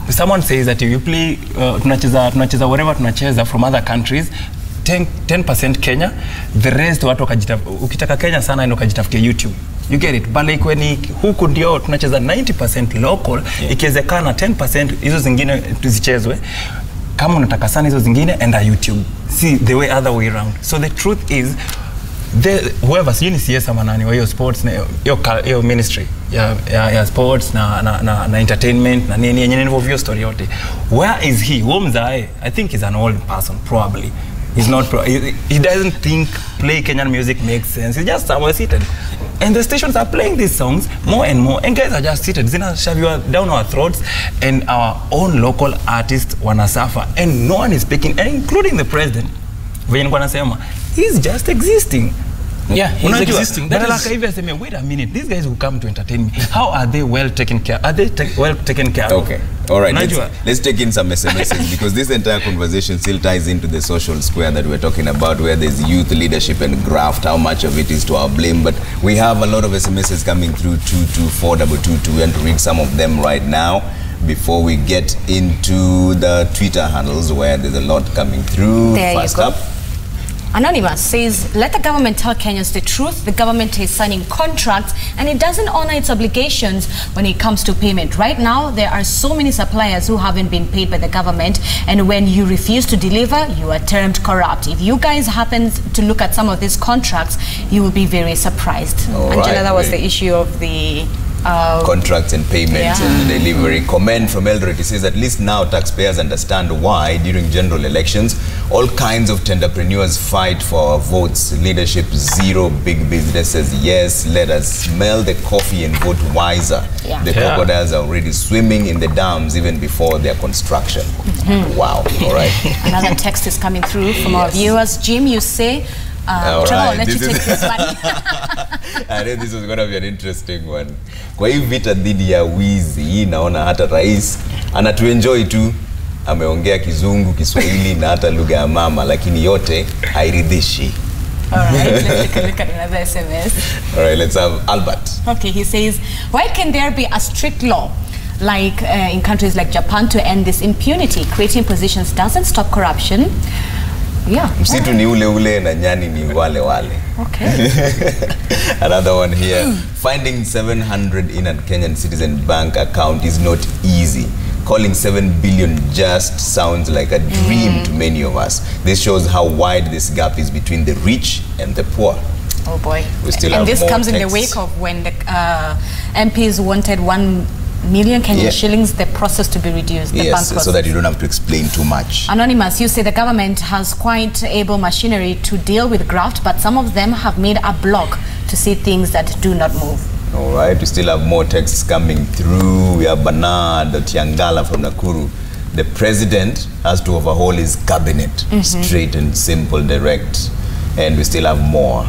[SPEAKER 4] someone says that if you play tunacheza whatever tunacheza from other countries, 10% Kenya, the rest watu ukitaka Kenya sana ndo kajitafutia YouTube. You get it? But like when huku ndio tunacheza 90% local, ikiwezekana 10% hizo zingine tuzichezwe. Kama unataka sana hizo zingine, enda YouTube. See the way other way around. So the truth is, whoever sijui ni CS ama nani wa hiyo sports na hiyo ministry ya sports na entertainment na nini yenye involve story yote, where is he? Womzae, I think he's an old person probably. He's not he doesn't think play Kenyan music makes sense. He's just somewhere seated, and the stations are playing these songs more and more, and guys are just seated zinashaviwa down our throats, and our own local artists wanna suffer, and no one is speaking, including the president. Venye nilikuwa nasema, he's just existing.
[SPEAKER 5] Yeah, he's existing.
[SPEAKER 4] That is, wait a minute, these guys who come to entertain me, how are they well taken care? Are they well taken care of?
[SPEAKER 2] Okay, all right. Let's take in some SMSs because this entire conversation still ties into the social square that we're talking about, where there's youth leadership and graft. How much of it is to our blame? But we have a lot of SMSs coming through 22422, and to read some of them right now before we get into the Twitter handles where there's a lot coming through.
[SPEAKER 1] There
[SPEAKER 2] First
[SPEAKER 1] you go.
[SPEAKER 2] up.
[SPEAKER 1] Anonymous says, let the government tell Kenyans the truth. The government is signing contracts and it doesn't honor its obligations when it comes to payment. Right now, there are so many suppliers who haven't been paid by the government, and when you refuse to deliver, you are termed corrupt. If you guys happen to look at some of these contracts, you will be very surprised.
[SPEAKER 2] All
[SPEAKER 1] Angela,
[SPEAKER 2] right,
[SPEAKER 1] that was the issue of the
[SPEAKER 2] contracts and payments and delivery. Comment from Eldoret. It says, at least now taxpayers understand why during general elections all kinds of tenderpreneurs fight for our votes. Leadership zero, big businesses yes. Let us smell the coffee and vote wiser. The crocodiles are already swimming in the dams even before their construction. Wow. All right.
[SPEAKER 1] Another text is coming through from our viewers. Jim, you say
[SPEAKER 2] I'll
[SPEAKER 1] let you take this one.
[SPEAKER 2] I know this was going to be an interesting one. Kwa hii vita dhidi ya wizi, hii naona hata rais anatuenjoy tu, ameongea Kizungu, Kiswahili na hata lugha ya mama, lakini yote hairidhishi.
[SPEAKER 1] All right, let's take a look at another SMS.
[SPEAKER 2] All right, let's have Albert.
[SPEAKER 1] Okay, he says, why can there be a strict law like in countries like Japan to end this impunity? Creating positions doesn't stop corruption. Yeah.
[SPEAKER 2] Msitu ni ule ule na nyani ni wale wale.
[SPEAKER 1] Okay.
[SPEAKER 2] Another one here. Finding 700 in a Kenyan citizen bank account is not easy. Calling 7 billion just sounds like a dream to many of us. This shows how wide this gap is between the rich and the poor.
[SPEAKER 1] Oh boy.
[SPEAKER 2] We still
[SPEAKER 1] and
[SPEAKER 2] have
[SPEAKER 1] this
[SPEAKER 2] more
[SPEAKER 1] comes
[SPEAKER 2] texts.
[SPEAKER 1] in the wake of when the MPs wanted 1 million Kenyan shillings, the process to be reduced, the bank process.
[SPEAKER 2] So that you don't have to explain too much.
[SPEAKER 1] Anonymous, you say the government has quite able machinery to deal with graft, but some of them have made a block to see things that do not move.
[SPEAKER 2] All right, we still have more texts coming through. We have Bernard Tiangala from Nakuru. The president has to overhaul his cabinet. Straight and simple, direct. And we still have more.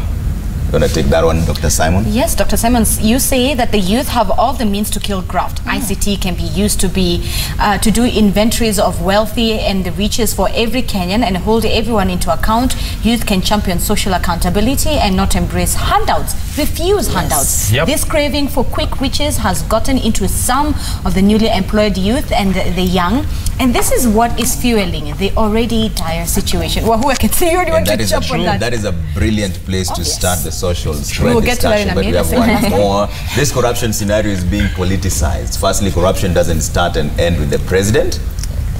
[SPEAKER 2] You want to take that one, Dr. Simon?
[SPEAKER 1] Yes, Dr. Simon, you say that the youth have all the means to kill graft. ICT can be used to do inventories of wealthy and the riches for every Kenyan and hold everyone into account. Youth can champion social accountability and not embrace handouts, refuse handouts. This craving for quick riches has gotten into some of the newly employed youth and the young, and this is what is fueling the already dire situation. Wahu, I can see you want to jump on that.
[SPEAKER 2] That is a brilliant place to start the social square
[SPEAKER 1] we'll discussion,
[SPEAKER 2] but we have one more. This corruption scenario is being politicized. Firstly, corruption doesn't start and end with the president.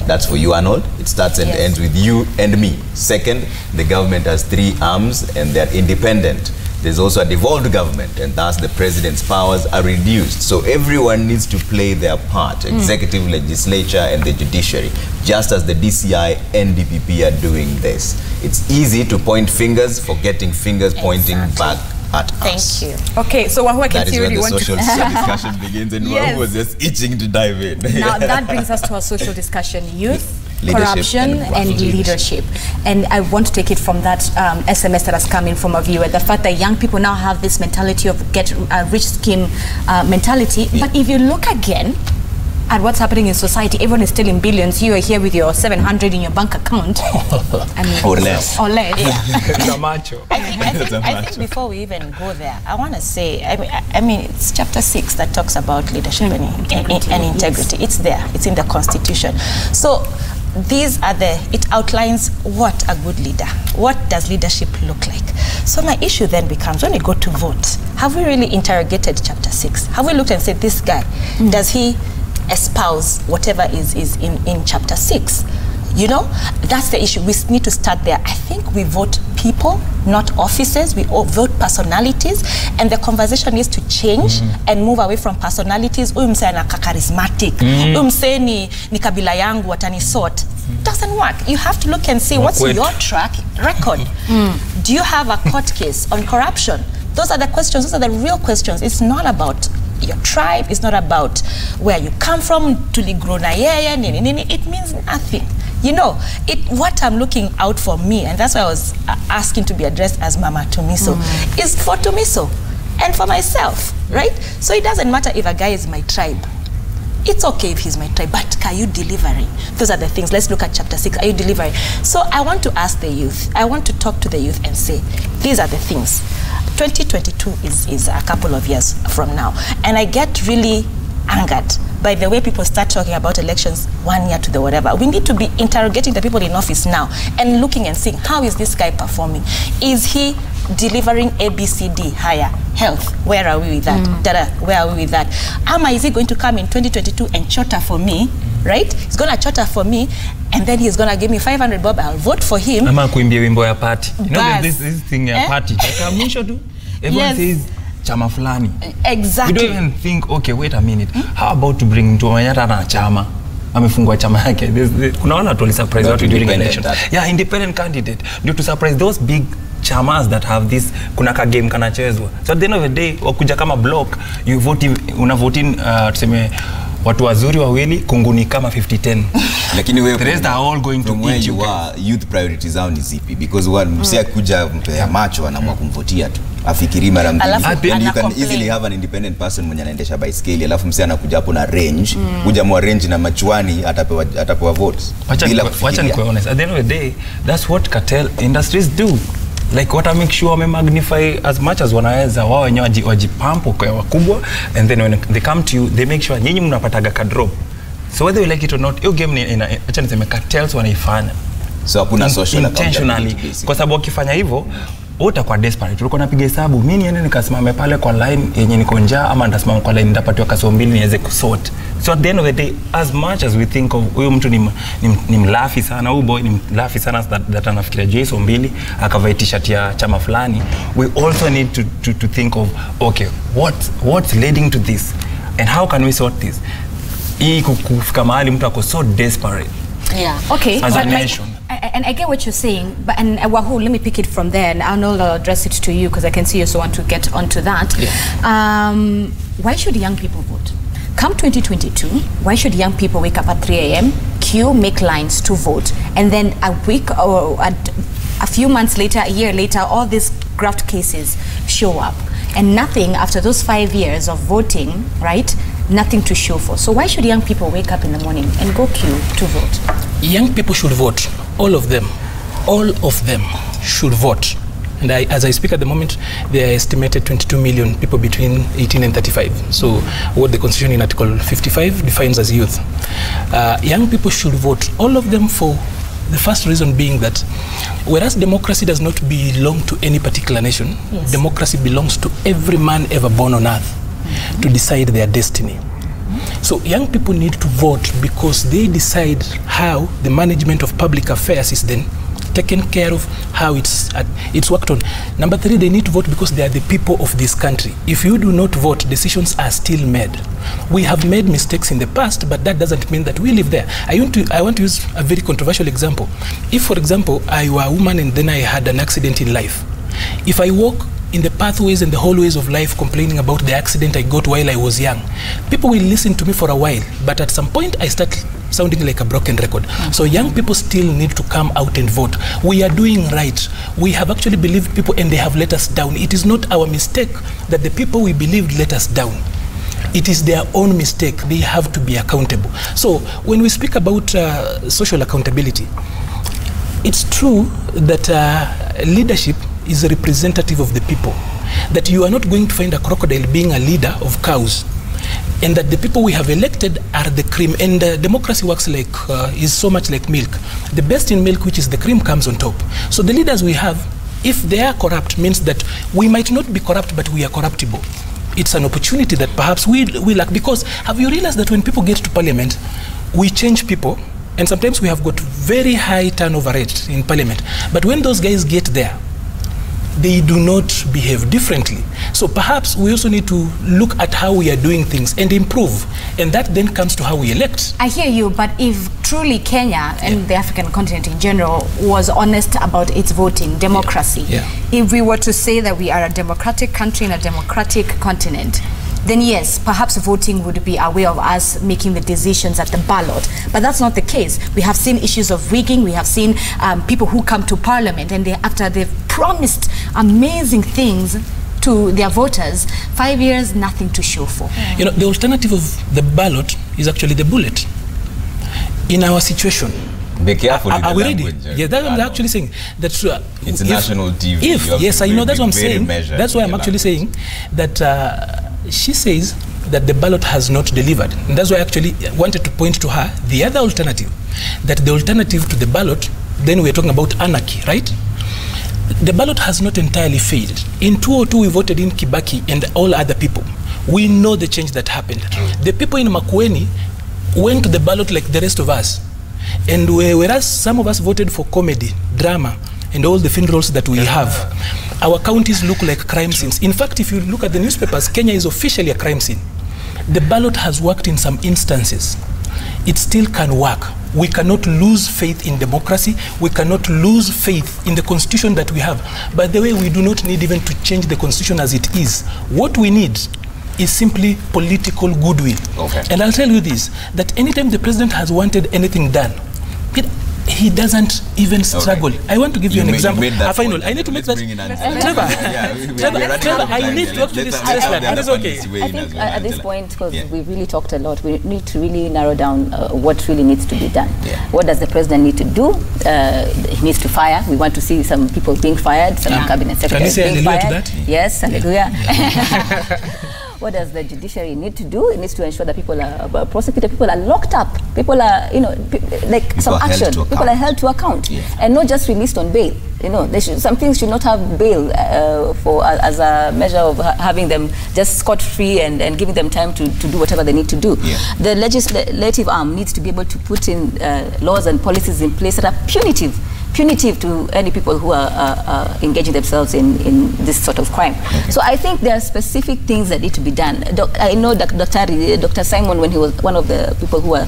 [SPEAKER 2] That's for you, Arnold. It starts and ends with you and me. Second, the government has 3 arms and they're independent. There's also a devolved government, and thus the president's powers are reduced. So everyone needs to play their part, executive, legislature, and the judiciary, just as the DCI and DPP are doing this. It's easy to point fingers, forgetting fingers pointing back at us.
[SPEAKER 1] Thank you. Okay, so Wahu, I can see
[SPEAKER 2] where
[SPEAKER 1] you
[SPEAKER 2] the
[SPEAKER 1] want
[SPEAKER 2] social
[SPEAKER 1] to
[SPEAKER 2] discussion begins, and Wahu was just itching to dive in.
[SPEAKER 1] Now that brings us to our social discussion. Youth corruption and leadership. And I want to take it from that SMS that has come in from a viewer, the fact that young people now have this mentality of get rich scheme mentality. Yeah. But if you look again at what's happening in society, everyone is still in billions. You are here with your 700 in your bank account. I mean,
[SPEAKER 2] or less.
[SPEAKER 1] Or less.
[SPEAKER 3] I think before we even go there, I want to say, I mean, it's chapter 6 that talks about leadership and integrity. Yes. It's there. It's in the Constitution. So these are it outlines what a good leader, what does leadership look like. So my issue then becomes, when we go to vote, have we really interrogated chapter 6? Have we looked and said, this guy, does he espouse whatever is in chapter 6? You know, that's the issue. We need to start there. I think we vote people, not offices. We vote personalities, and the conversation needs to change and move away from personalities. Mse anaka charismatic. Mse ni kabila yangu watani sort. Doesn't work. You have to look and see what's your track record. Do you have a court case on corruption? Those are the questions. Those are the real questions. It's not about your tribe. It's not about where you come from. Tuligrona yeye nini nini. It means nothing. You know, what I'm looking out for me, and that's why I was asking to be addressed as Mama Tumiso, is for Tumiso and for myself, right? So it doesn't matter if a guy is my tribe. It's okay if he's my tribe, but are you delivering? Those are the things. Let's look at chapter 6. Are you delivering? So I want to ask the youth. I want to talk to the youth and say, these are the things. 2022 is a couple of years from now. And I get really angered by the way people start talking about elections 1 year to the whatever. We need to be interrogating the people in office now and looking and seeing, how is this guy performing? Is he delivering ABCD higher? Health, where are we with that? Data, where are we with that? Is he going to come in 2022 and chotter for me, right? He's going to chotter for me, and then he's going to give me 500 bob, I'll vote for him.
[SPEAKER 4] Ama kuimbia wimbo ya party. You know, this thing ya party. Everyone says, chama fulani.
[SPEAKER 3] Exactly.
[SPEAKER 4] You don't even think, okay, wait a minute. How about to bring to Manyata na chama? Amefungwa chama yake. Kuna wana tuli surprise watu during election. Yeah, independent candidate. Due to surprise those big chamas that have this, kuna ka game kanachezwa. So at the end of the day, wakuja kama block, you vote, unavote tuseme watu wazuri wawili, kunguni kama 50-10.
[SPEAKER 2] Lakini wewe,
[SPEAKER 4] the rest are all going to
[SPEAKER 2] eat you. Youth priorities zao ni zipi? Because msia kuja mpea macho anaamua kumvotia tu. Afikiri mara mbili. And you can easily have an independent person mwenye anaendesha baiskeli, alafu msia anakuja hapo na range, kuja mwa range na machuani atapewa votes.
[SPEAKER 4] Wacha nikuwe honest. At the end of the day, that's what cartel industries do. Like what I make sure we magnify as much as wanaweza, wao wenyewe wajipampo kwa wakubwa, and then when they come to you, they make sure nyinyi mnapataga ka drop. So whether you like it or not, hiyo game acha niseme cartels wanaifanya.
[SPEAKER 2] So hakuna social
[SPEAKER 4] intentionally. Kwa sababu wakifanya hivyo, utakuwa desperate. Tulikuwa napiga hesabu, mimi niende nikasimame pale kwa line yenye niko njaa, ama ndasimama kwa line nitapatiwa kaso mbili niweze kusort. So at the end of the day, as much as we think of huyu mtu ni mlafi sana, huyu boy ni mlafi sana that anafikiria Jason mbili akavaa t-shirt ya chama fulani, we also need to think of, okay, what's leading to this and how can we sort this? Hii kufika mahali mtu ako so desperate.
[SPEAKER 1] Yeah. Okay.
[SPEAKER 4] As I mentioned.
[SPEAKER 1] And I get what you're saying, but Wahu, let me pick it from there, and I'll address it to you because I can see you also want to get onto that. Yeah. Why should young people vote? Come 2022, why should young people wake up at 3 a.m., queue, make lines to vote, and then a week or a few months later, a year later, all these graft cases show up, and nothing after those 5 years of voting, right? Nothing to show for. So why should young people wake up in the morning and go queue to vote?
[SPEAKER 5] Young people should vote. All of them should vote. And as I speak at the moment, there are estimated 22 million people between 18 and 35. So what the Constitution in Article 55 defines as youth. Young people should vote. All of them, for the first reason being that whereas democracy does not belong to any particular nation, democracy belongs to every man ever born on earth to decide their destiny. So young people need to vote because they decide how the management of public affairs is then taken care of, how it's worked on. Number 3, they need to vote because they are the people of this country. If you do not vote, decisions are still made. We have made mistakes in the past, but that doesn't mean that we live there. I want to use a very controversial example. If, for example, I were a woman and then I had an accident in life, if I walk in the pathways and the hallways of life complaining about the accident I got while I was young, people will listen to me for a while, but at some point I start sounding like a broken record. So young people still need to come out and vote. We are doing right. We have actually believed people and they have let us down. It is not our mistake that the people we believed let us down. It is their own mistake. They have to be accountable. So when we speak about social accountability, it's true that leadership is a representative of the people. That you are not going to find a crocodile being a leader of cows. And that the people we have elected are the cream. And democracy works like, is so much like milk. The best in milk, which is the cream, comes on top. So the leaders we have, if they are corrupt, means that we might not be corrupt, but we are corruptible. It's an opportunity that perhaps we lack. Because have you realized that when people get to parliament, we change people, and sometimes we have got very high turnover rate in parliament. But when those guys get there, they do not behave differently. So perhaps we also need to look at how we are doing things and improve. And that then comes to how we elect.
[SPEAKER 1] I hear you, but if truly Kenya and the African continent in general was honest about its voting, democracy, if we were to say that we are a democratic country in a democratic continent, then yes, perhaps voting would be a way of us making the decisions at the ballot. But that's not the case. We have seen issues of rigging. We have seen people who come to parliament and after they've promised amazing things to their voters, 5 years, nothing to show for.
[SPEAKER 5] You know, the alternative of the ballot is actually the bullet. In our situation,
[SPEAKER 2] be careful with
[SPEAKER 5] are
[SPEAKER 2] the
[SPEAKER 5] we
[SPEAKER 2] language.
[SPEAKER 5] ready? Yeah, that's what I'm actually saying. That's
[SPEAKER 2] it's national TV.
[SPEAKER 5] Yes, I know. That's what I'm saying. That's why I'm actually saying that she says that the ballot has not delivered. And that's why I actually wanted to point to her the other alternative. That the alternative to the ballot, then we're talking about anarchy, right? The ballot has not entirely failed. In 2002, we voted in Kibaki and all other people. We know the change that happened. The people in Makueni went to the ballot like the rest of us. And whereas some of us voted for comedy, drama, and all the funerals that we have, our counties look like crime scenes. In fact, if you look at the newspapers, Kenya is officially a crime scene. The ballot has worked in some instances. It still can work. We cannot lose faith in democracy. We cannot lose faith in the constitution that we have. By the way, we do not need even to change the constitution as it is. What we need is simply political goodwill. Okay. And I'll tell you this, that anytime the president has wanted anything done, he doesn't even struggle. Okay. I want to give you an example. A final. I need to make that. Trevor, I need to actually stress that. That is okay.
[SPEAKER 6] I think at this point, because we've really talked a lot, we need to really narrow down what really needs to be done. What does the president need to do? He needs to fire. We want to see some people being fired, some cabinet secretaries being fired. To that? Yes, hallelujah. What does the judiciary need to do? It needs to ensure that people are prosecuted, people are locked up, people are, like people some action. People are held to account, and not just released on bail. Some things should not have bail as a measure of having them just scot-free and giving them time to do whatever they need to do. The legislative arm needs to be able to put in laws and policies in place that are punitive to any people who are engaging themselves in this sort of crime. Okay. So I think there are specific things that need to be done. I know Dr. Simon, when he was one of the people who were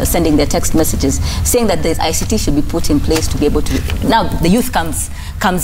[SPEAKER 6] sending their text messages, saying that the ICT should be put in place to be able to... Now, the youth comes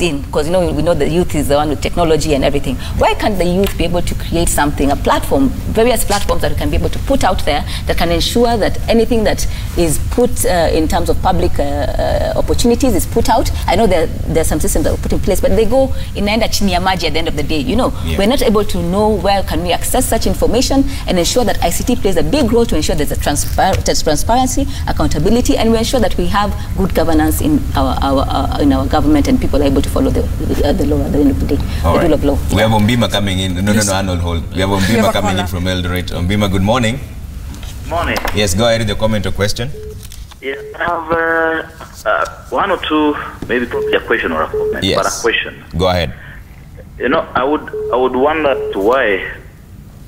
[SPEAKER 6] in, because we know the youth is the one with technology and everything. Why can't the youth be able to create something, a platform, various platforms that we can be able to put out there that can ensure that anything that is put in terms of public opportunities is put out? I know there are some systems that were put in place, but they go inaenda chini ya maji at the end of the day. We're not able to know where can we access such information and ensure that ICT plays a big role to ensure there's transparency, accountability, and we ensure that we have good governance in our government and people are able to follow the law at the end of the day, the rule of law.
[SPEAKER 2] We have Ombima coming in. No, Arnold, hold. We have Ombima coming in from Eldoret. Ombima, good morning.
[SPEAKER 10] Morning.
[SPEAKER 2] Yes, go ahead with the comment or question.
[SPEAKER 10] Yeah, I have one or two, maybe probably a question or a comment, but a question.
[SPEAKER 2] Go ahead.
[SPEAKER 10] I would wonder why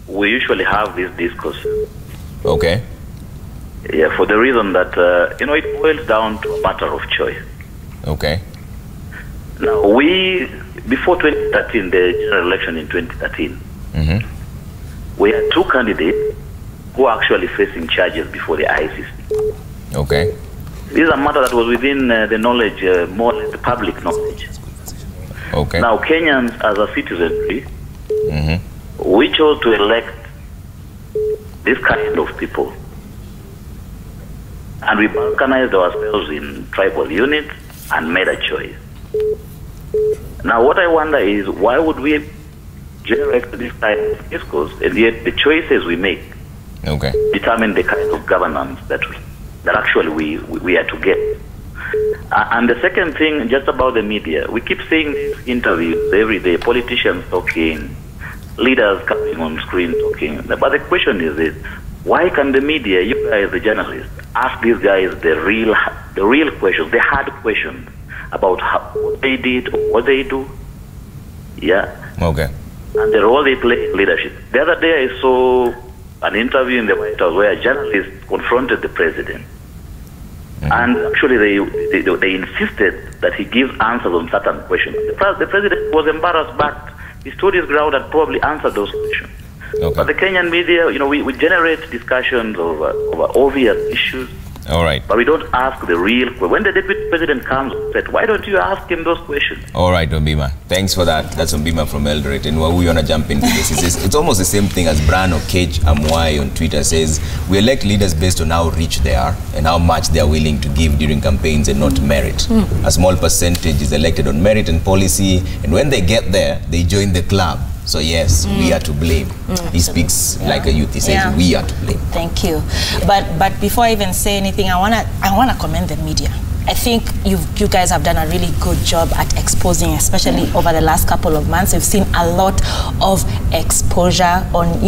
[SPEAKER 10] we usually have this discourse.
[SPEAKER 2] Okay.
[SPEAKER 10] Yeah, for the reason that, it boils down to a matter of choice.
[SPEAKER 2] Okay.
[SPEAKER 10] Now, before 2013, the general election in 2013, we had two candidates who are actually facing charges before the ICC.
[SPEAKER 2] Okay.
[SPEAKER 10] This is a matter that was within the knowledge, more the public knowledge.
[SPEAKER 2] Okay.
[SPEAKER 10] Now, Kenyans, as a citizenry, we chose to elect this kind of people. And we balkanized ourselves in tribal units and made a choice. Now, what I wonder is, why would we generate this type of discourse, and yet the choices we make determine the kind of governance that actually we are to get. And the second thing, just about the media, we keep seeing these interviews every day, politicians talking, leaders coming on screen talking. But the question is this: why can the media, you guys, the journalists, ask these guys the real questions, the hard questions about what they did or what they do? Yeah.
[SPEAKER 2] Okay.
[SPEAKER 10] And the role they play in leadership. The other day I saw an interview in the White House where a journalist confronted the president. And actually they insisted that he gives answers on certain questions. The president was embarrassed, but he stood his ground and probably answered those questions. But the Kenyan media, we generate discussions over obvious issues.
[SPEAKER 2] All right.
[SPEAKER 10] But we don't ask the real question. When the deputy president comes, said, why don't you ask him those questions?
[SPEAKER 2] All right, Ombima. Thanks for that. That's Ombima from Eldoret. And we want to jump into this. It's almost the same thing as Bran or Cage Amwai on Twitter says, we elect leaders based on how rich they are and how much they are willing to give during campaigns and not merit. A small percentage is elected on merit and policy, and when they get there, they join the club. So yes, we are to blame. He speaks like a youth. He says we are to blame.
[SPEAKER 3] Thank you. But before I even say anything, I wanna commend the media. I think you guys have done a really good job at exposing, especially over the last couple of months. We've seen a lot of exposure on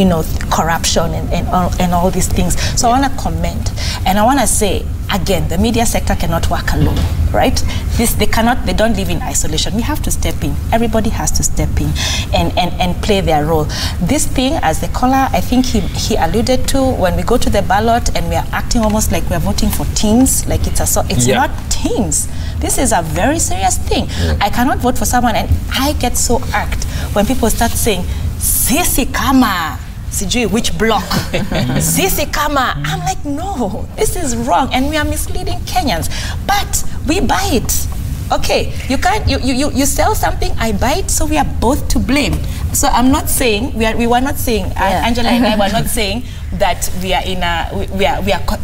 [SPEAKER 3] corruption and all these things. So I want to commend, and I want to say again, the media sector cannot work alone, right? They don't live in isolation. We have to step in. Everybody has to step in and play their role. This thing, as the caller, I think he alluded to, when we go to the ballot and we are acting almost like we are voting for teens, like it's not teens. This is a very serious thing. I cannot vote for someone, and I get so irked when people start saying, Sisi kama, sijui which block, Sisi kama. I'm like, no, this is wrong, and we are misleading Kenyans. But we buy it. Okay, you sell something, I buy it, so we are both to blame. So I'm not saying we were not saying Angela and I were not saying that we are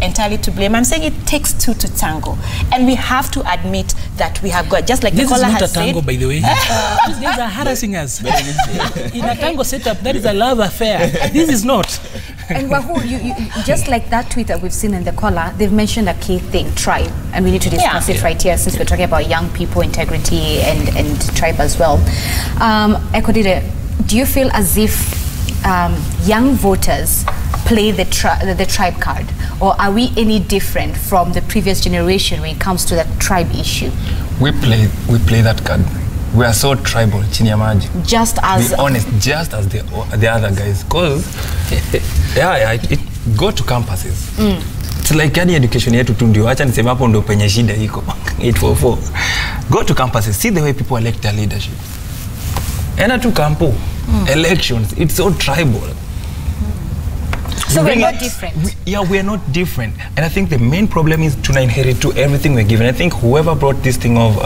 [SPEAKER 3] entirely to blame. I'm saying it takes two to tango, and we have to admit that we have got, just like the caller has said.
[SPEAKER 5] This is not a tango, by the way. These guys are harassing us. In a tango setup, that is a love affair. This is not.
[SPEAKER 1] And Wahu, you just like that tweet that we've seen in the caller, they've mentioned a key thing, tribe, and we need to discuss it right here, since we're talking about young people, integrity, and tribe as well. Ekodide, do you feel as if young voters play the tribe card, or are we any different from the previous generation when it comes to that tribe issue? We
[SPEAKER 4] play that card. We are so tribal, chini ya maji.
[SPEAKER 1] Just as...
[SPEAKER 4] Be honest, just as the other guys. Because, go to campuses. It's like any education yetu tu ndio. Acha niseme hapo ndio penye shida iko. 844. Go to campuses, see the way people elect their leadership. Ena tu campo, elections, it's so tribal.
[SPEAKER 1] So we're not different.
[SPEAKER 4] We are not different. And I think the main problem is to inherit to everything we're given. I think whoever brought this thing of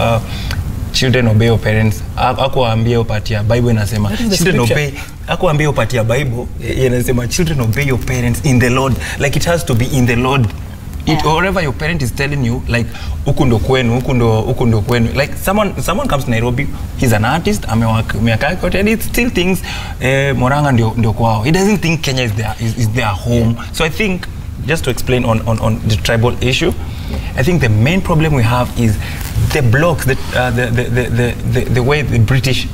[SPEAKER 4] children obey your parents, akuambia upatia Bible inasema children obey, akuambia upatia Bible inasema children obey your parents in the Lord. Like it has to be in the Lord. Whatever your parent is telling you, like ukundo kwenu, like someone comes to Nairobi, he's an artist, and he still thinks Moranga ndio kwao. He doesn't think Kenya is their home. So I think, just to explain on the tribal issue, I think the main problem we have is the blocks, the way the British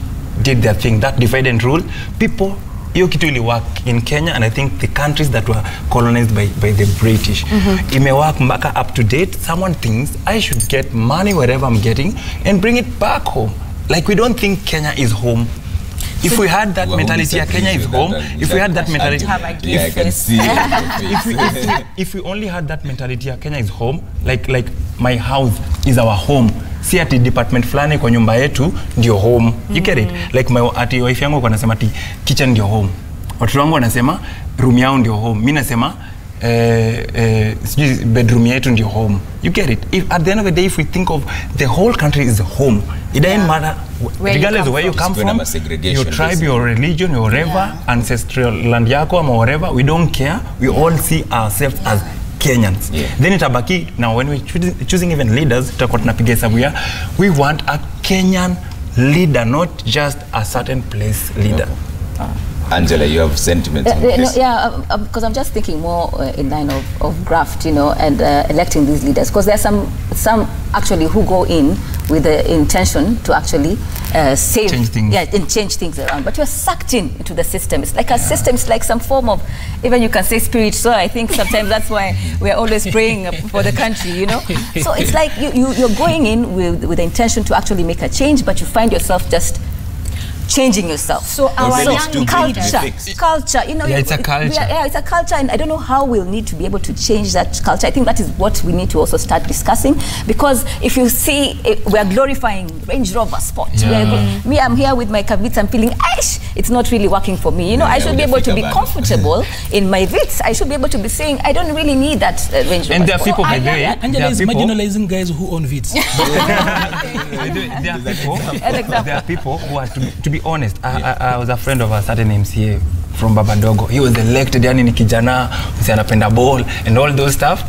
[SPEAKER 4] did their thing, that divide and rule. People, hiyo kitu ili work in Kenya, and I think the countries that were colonized by the British. Ime work mpaka up to date. Someone thinks I should get money wherever I'm getting and bring it back home. Like we don't think Kenya is home. If we had that mentality, Kenya is home. If we had that mentality, if we only had that mentality, Kenya is home. Like my house is our home. Si ati department flani kwa nyumba yetu ndio home. You get it? Like ati wife yangu wanasema ati kitchen ndio home. Watoto wangu wanasema room yao ndio home. Mimi nasema bedroom yetu ndio home. You get it? If at the end of the day, if we think of the whole country is home, it doesn't matter regardless of where you come from, your tribe, your religion, your whatever, ancestral land yako or whatever, we don't care. We all see ourselves as Kenyans. Then itabaki, now when we're choosing even leaders, we want a Kenyan leader, not just a certain place leader.
[SPEAKER 2] Angela, you have sentiments on this?
[SPEAKER 6] Because I'm just thinking more in line of Graft, you know, and electing these leaders. Because there are some actually who go in with the intention to actually change things. And change things around. But you're sucked into the system. It's like a system. It's like some form of, even you can say spirit. So I think sometimes that's why we're always praying for the country, you know. So it's like you're going in with the intention to actually make a change, but you find yourself just changing yourself. So our young culture, you know,
[SPEAKER 4] it's a culture.
[SPEAKER 6] It's a culture, and I don't know how we'll need to be able to change that culture. I think that is what we need to also start discussing, because if you see, we are glorifying Range Rover Sport. Me, I'm here with my Kavits, I'm feeling, it's not really working for me. You know, I should be able to be comfortable in my Vitz. I should be able to be saying, I don't really need that Range Rover.
[SPEAKER 4] And there are people, by the way,
[SPEAKER 5] Angela is marginalizing guys who own Vitz.
[SPEAKER 4] There are people who are, to be honest, I was a friend of a certain MCA from Babadogo. He was elected, yani ni kijana, anapenda ball and all those stuff,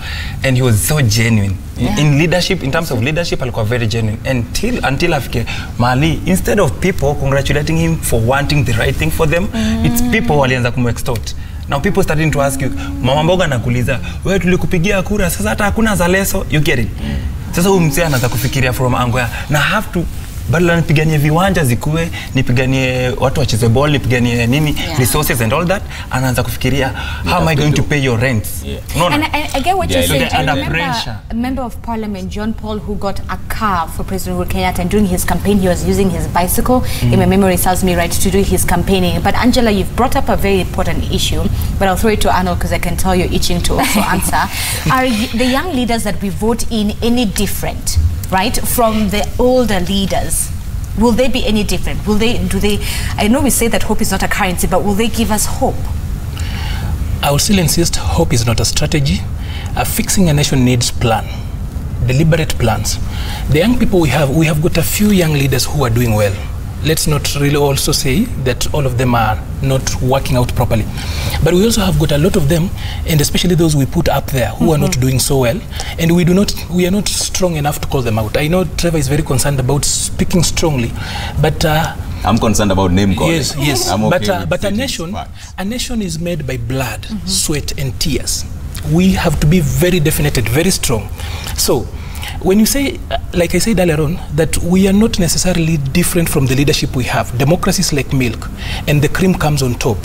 [SPEAKER 4] and he was so genuine. In leadership, in terms of leadership, alikuwa very genuine. Until afike Mali, instead of people congratulating him for wanting the right thing for them, it's people walianza kumu-extort. Now people starting to ask you, Mama Mboga nakuuliza, wewe tulikupigia kura, sasa hata hakuna zaleso, you get it. Sasa huyu mzee anaanza kufikiria from angle na have to badala nipiganie viwanja zikuwe, nipiganie watu wacheze ball, nipiganie nini, resources and all that, anaanza kufikiria, how am I going to pay your rents?
[SPEAKER 1] And I get what you're saying.
[SPEAKER 4] I remember
[SPEAKER 1] a member of parliament, John Paul, who got a car for President Uhuru Kenyatta, and during his campaign he was using his bicycle, if my memory serves me right, to do his campaigning. But Angela, you've brought up a very important issue, but I'll throw it to Arnold because I can tell you're itching to also answer. Are the young leaders that we vote in any different, right, from the older leaders? Will they be any different? Do they, I know we say that hope is not a currency, but will they give us hope?
[SPEAKER 5] I will still insist hope is not a strategy. Fixing a nation needs plan, deliberate plans. The young people we have got a few young leaders who are doing well. Let's not really also say that all of them are not working out properly. But we also have got a lot of them, and especially those we put up there who are not doing so well, and we are not strong enough to call them out. I know Trevor is very concerned about speaking strongly, but
[SPEAKER 2] I'm concerned about name calling.
[SPEAKER 5] Yes.
[SPEAKER 2] I'm okay
[SPEAKER 5] but a nation is made by blood, sweat, and tears. We have to be very definite, very strong. So when you say, like I said earlier on, that we are not necessarily different from the leadership we have. Democracy is like milk, and the cream comes on top.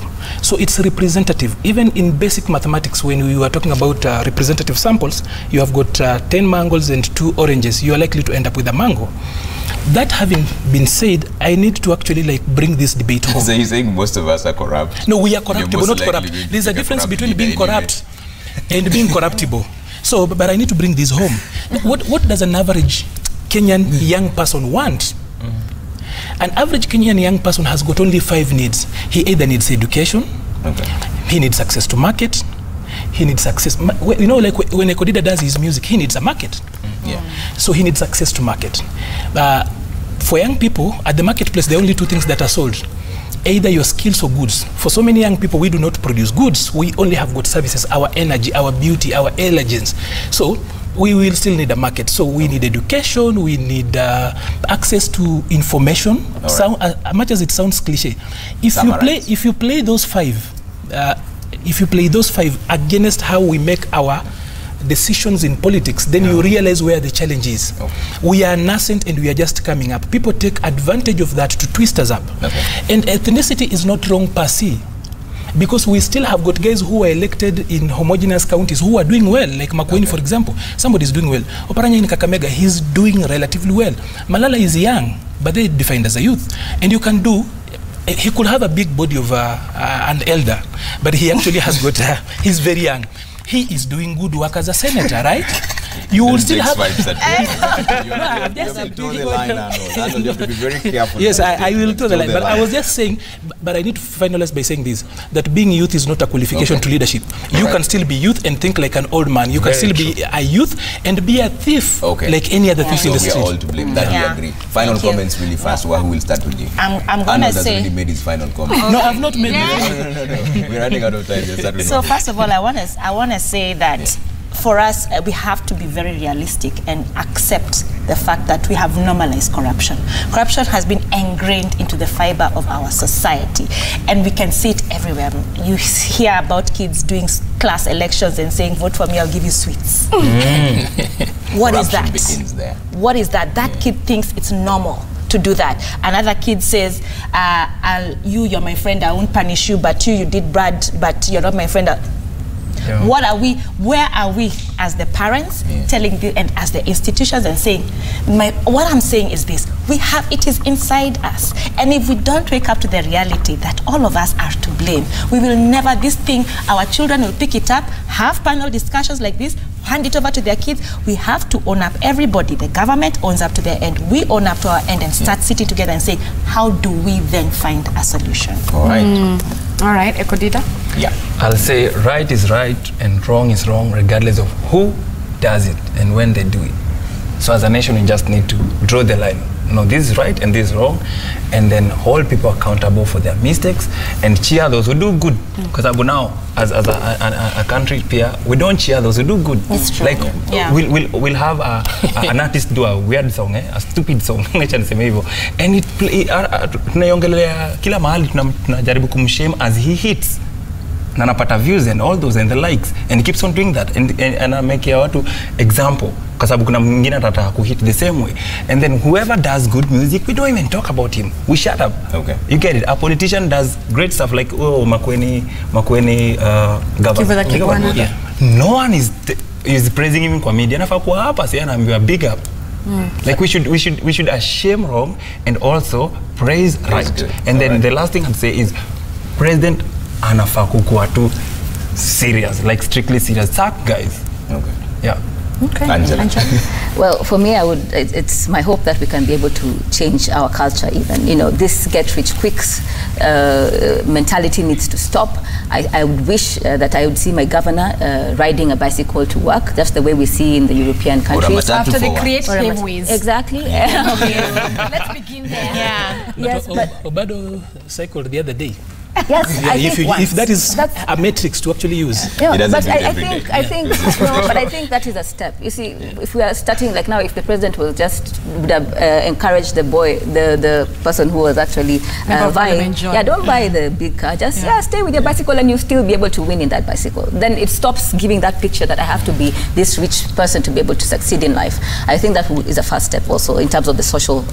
[SPEAKER 5] So it's representative. Even in basic mathematics, when we were talking about representative samples, you have got 10 mangoes and 2 oranges. You are likely to end up with a mango. That having been said, I need to actually bring this debate home.
[SPEAKER 2] So you're saying most of us are corrupt?
[SPEAKER 5] No, we are corruptible, not corrupt. There's a difference between being corrupt and being corruptible. So, but I need to bring this home. What does an average Kenyan young person want? An average Kenyan young person has got only 5 needs. He either needs education, he needs access to market, he needs access, you know, like when Ekodida does his music, he needs a market. So he needs access to market. For young people, at the marketplace, there are only 2 things that are sold. Either your skills or goods. For so many young people, we do not produce goods. We only have good services, our energy, our beauty, our elegance. So we will still need a market. So we need education, we need access to information. As much as it sounds cliche, if you play those 5, against how we make our decisions in politics, then you realize where the challenge is. We are nascent and we are just coming up. People take advantage of that to twist us up. And ethnicity is not wrong per se, because we still have got guys who are elected in homogeneous counties who are doing well, like Makueni, for example. Somebody is doing well. Oparanya in Kakamega, he's doing relatively well. Malala is young, but they defined as a youth. And you can do, he could have a big body of an elder, but he actually has got, he's very young. He is doing good work as a senator, right? You will still have...
[SPEAKER 2] You have to toe the line, Arnold. You have to be very careful.
[SPEAKER 5] Yes, I will toe the line. But I was just saying, but I need to finalize by saying this, that being youth is not a qualification to leadership. You can still be youth and think like an old man. You can still be a youth and be a thief like any other thief in the street.
[SPEAKER 2] We are all to blame. That we agree. Final comments really fast. Wahu will start with you.
[SPEAKER 3] I'm going to say...
[SPEAKER 2] Arnold has already made his final comment.
[SPEAKER 5] No, I've not made it.
[SPEAKER 2] No. We're running out of time.
[SPEAKER 3] So first of all, I want to say that for us, we have to be very realistic and accept the fact that we have normalized corruption. Corruption has been ingrained into the fiber of our society, and we can see it everywhere. You hear about kids doing class elections and saying, vote for me, I'll give you sweets. What is that?
[SPEAKER 2] Begins there.
[SPEAKER 3] What is that? That kid thinks it's normal to do that. Another kid says, you're my friend, I won't punish you, but you did bad, but you're not my friend. What are we, where are we as the parents telling the, and as the institutions and saying, what I'm saying is this, it is inside us. And if we don't wake up to the reality that all of us are to blame, we will never, this thing, our children will pick it up, have panel discussions like this, hand it over to their kids. We have to own up. Everybody, the government owns up to their end. We own up to our end and start sitting together and say, how do we then find a solution?
[SPEAKER 2] All right.
[SPEAKER 1] All right, Ekodida?
[SPEAKER 2] Yeah.
[SPEAKER 4] I'll say right is right and wrong is wrong, regardless of who does it and when they do it. So as a nation, we just need to draw the line. No, this is right and this is wrong, and then hold people accountable for their mistakes and cheer those who do good. Because now, as a country peer, we don't cheer those who do good.
[SPEAKER 3] It's true.
[SPEAKER 4] Like we'll have an artist do a weird song, a stupid song, and it tunaiongelea kila mahali tunajaribu kumshame as he hits. Na anapata views and all those and the likes, and he keeps on doing that, and anamekea watu example kwa sababu kuna mwingine atataka kuhit the same way, and then whoever does good music, we don't even talk about him, we shut up.
[SPEAKER 2] Okay,
[SPEAKER 4] you get it. A politician does great stuff like Makueni governor, no one is praising him kwa media. Nafaa kuwa hapa sasa anaambiwa big up. Like we should shame wrong and also praise right. And then the last thing I'd say is President anafaa kukuwa tu serious, like strictly serious. Sack guys.
[SPEAKER 2] Okay.
[SPEAKER 4] Yeah.
[SPEAKER 1] Okay.
[SPEAKER 2] Angela.
[SPEAKER 6] Well, for me, it's my hope that we can be able to change our culture even. You know, this get-rich-quick mentality needs to stop. I would wish that I would see my governor riding a bicycle to work, just the way we see in the European countries.
[SPEAKER 1] After they create highways.
[SPEAKER 6] Exactly.
[SPEAKER 1] Let's begin there.
[SPEAKER 6] Yeah. Yes, but
[SPEAKER 5] Obado cycled the other day.
[SPEAKER 6] Yes,
[SPEAKER 5] if that is a matrix to actually use.
[SPEAKER 6] Yeah, but I think that is a step. You see, if we are starting like now, if the president will just would have encouraged the boy, the person who was actually buying, don't buy the big car, just stay with your bicycle and you'll still be able to win in that bicycle. Then it stops giving that picture that I have to be this rich person to be able to succeed in life. I think that is a first step also in terms of the social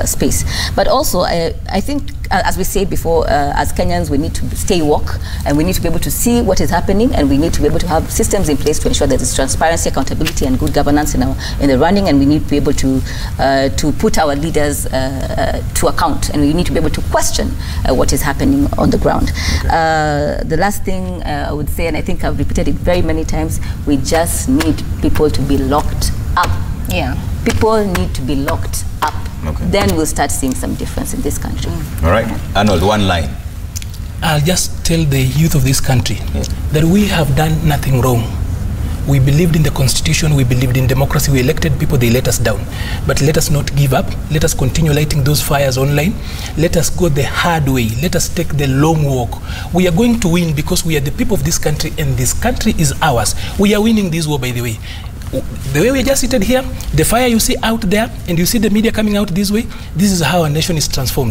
[SPEAKER 6] space. But also, I think, as we said before, as Kenyans, we need to stay woke, and we need to be able to see what is happening, and we need to be able to have systems in place to ensure that there's transparency, accountability, and good governance in the running, and we need to be able to put our leaders to account, and we need to be able to question what is happening on the ground. The last thing I would say, and I think I've repeated it very many times, we just need people to be locked up.
[SPEAKER 3] Yeah.
[SPEAKER 6] People need to be locked up.
[SPEAKER 2] Okay.
[SPEAKER 6] Then we'll start seeing some difference in this country.
[SPEAKER 2] All right. Arnold, one line.
[SPEAKER 5] I'll just tell the youth of this country that we have done nothing wrong. We believed in the Constitution, we believed in democracy, we elected people, they let us down. But let us not give up. Let us continue lighting those fires online. Let us go the hard way. Let us take the long walk. We are going to win because we are the people of this country, and this country is ours. We are winning this war, by the way. The way we just seated here, the fire you see out there, and you see the media coming out this way, this is how our nation is transformed.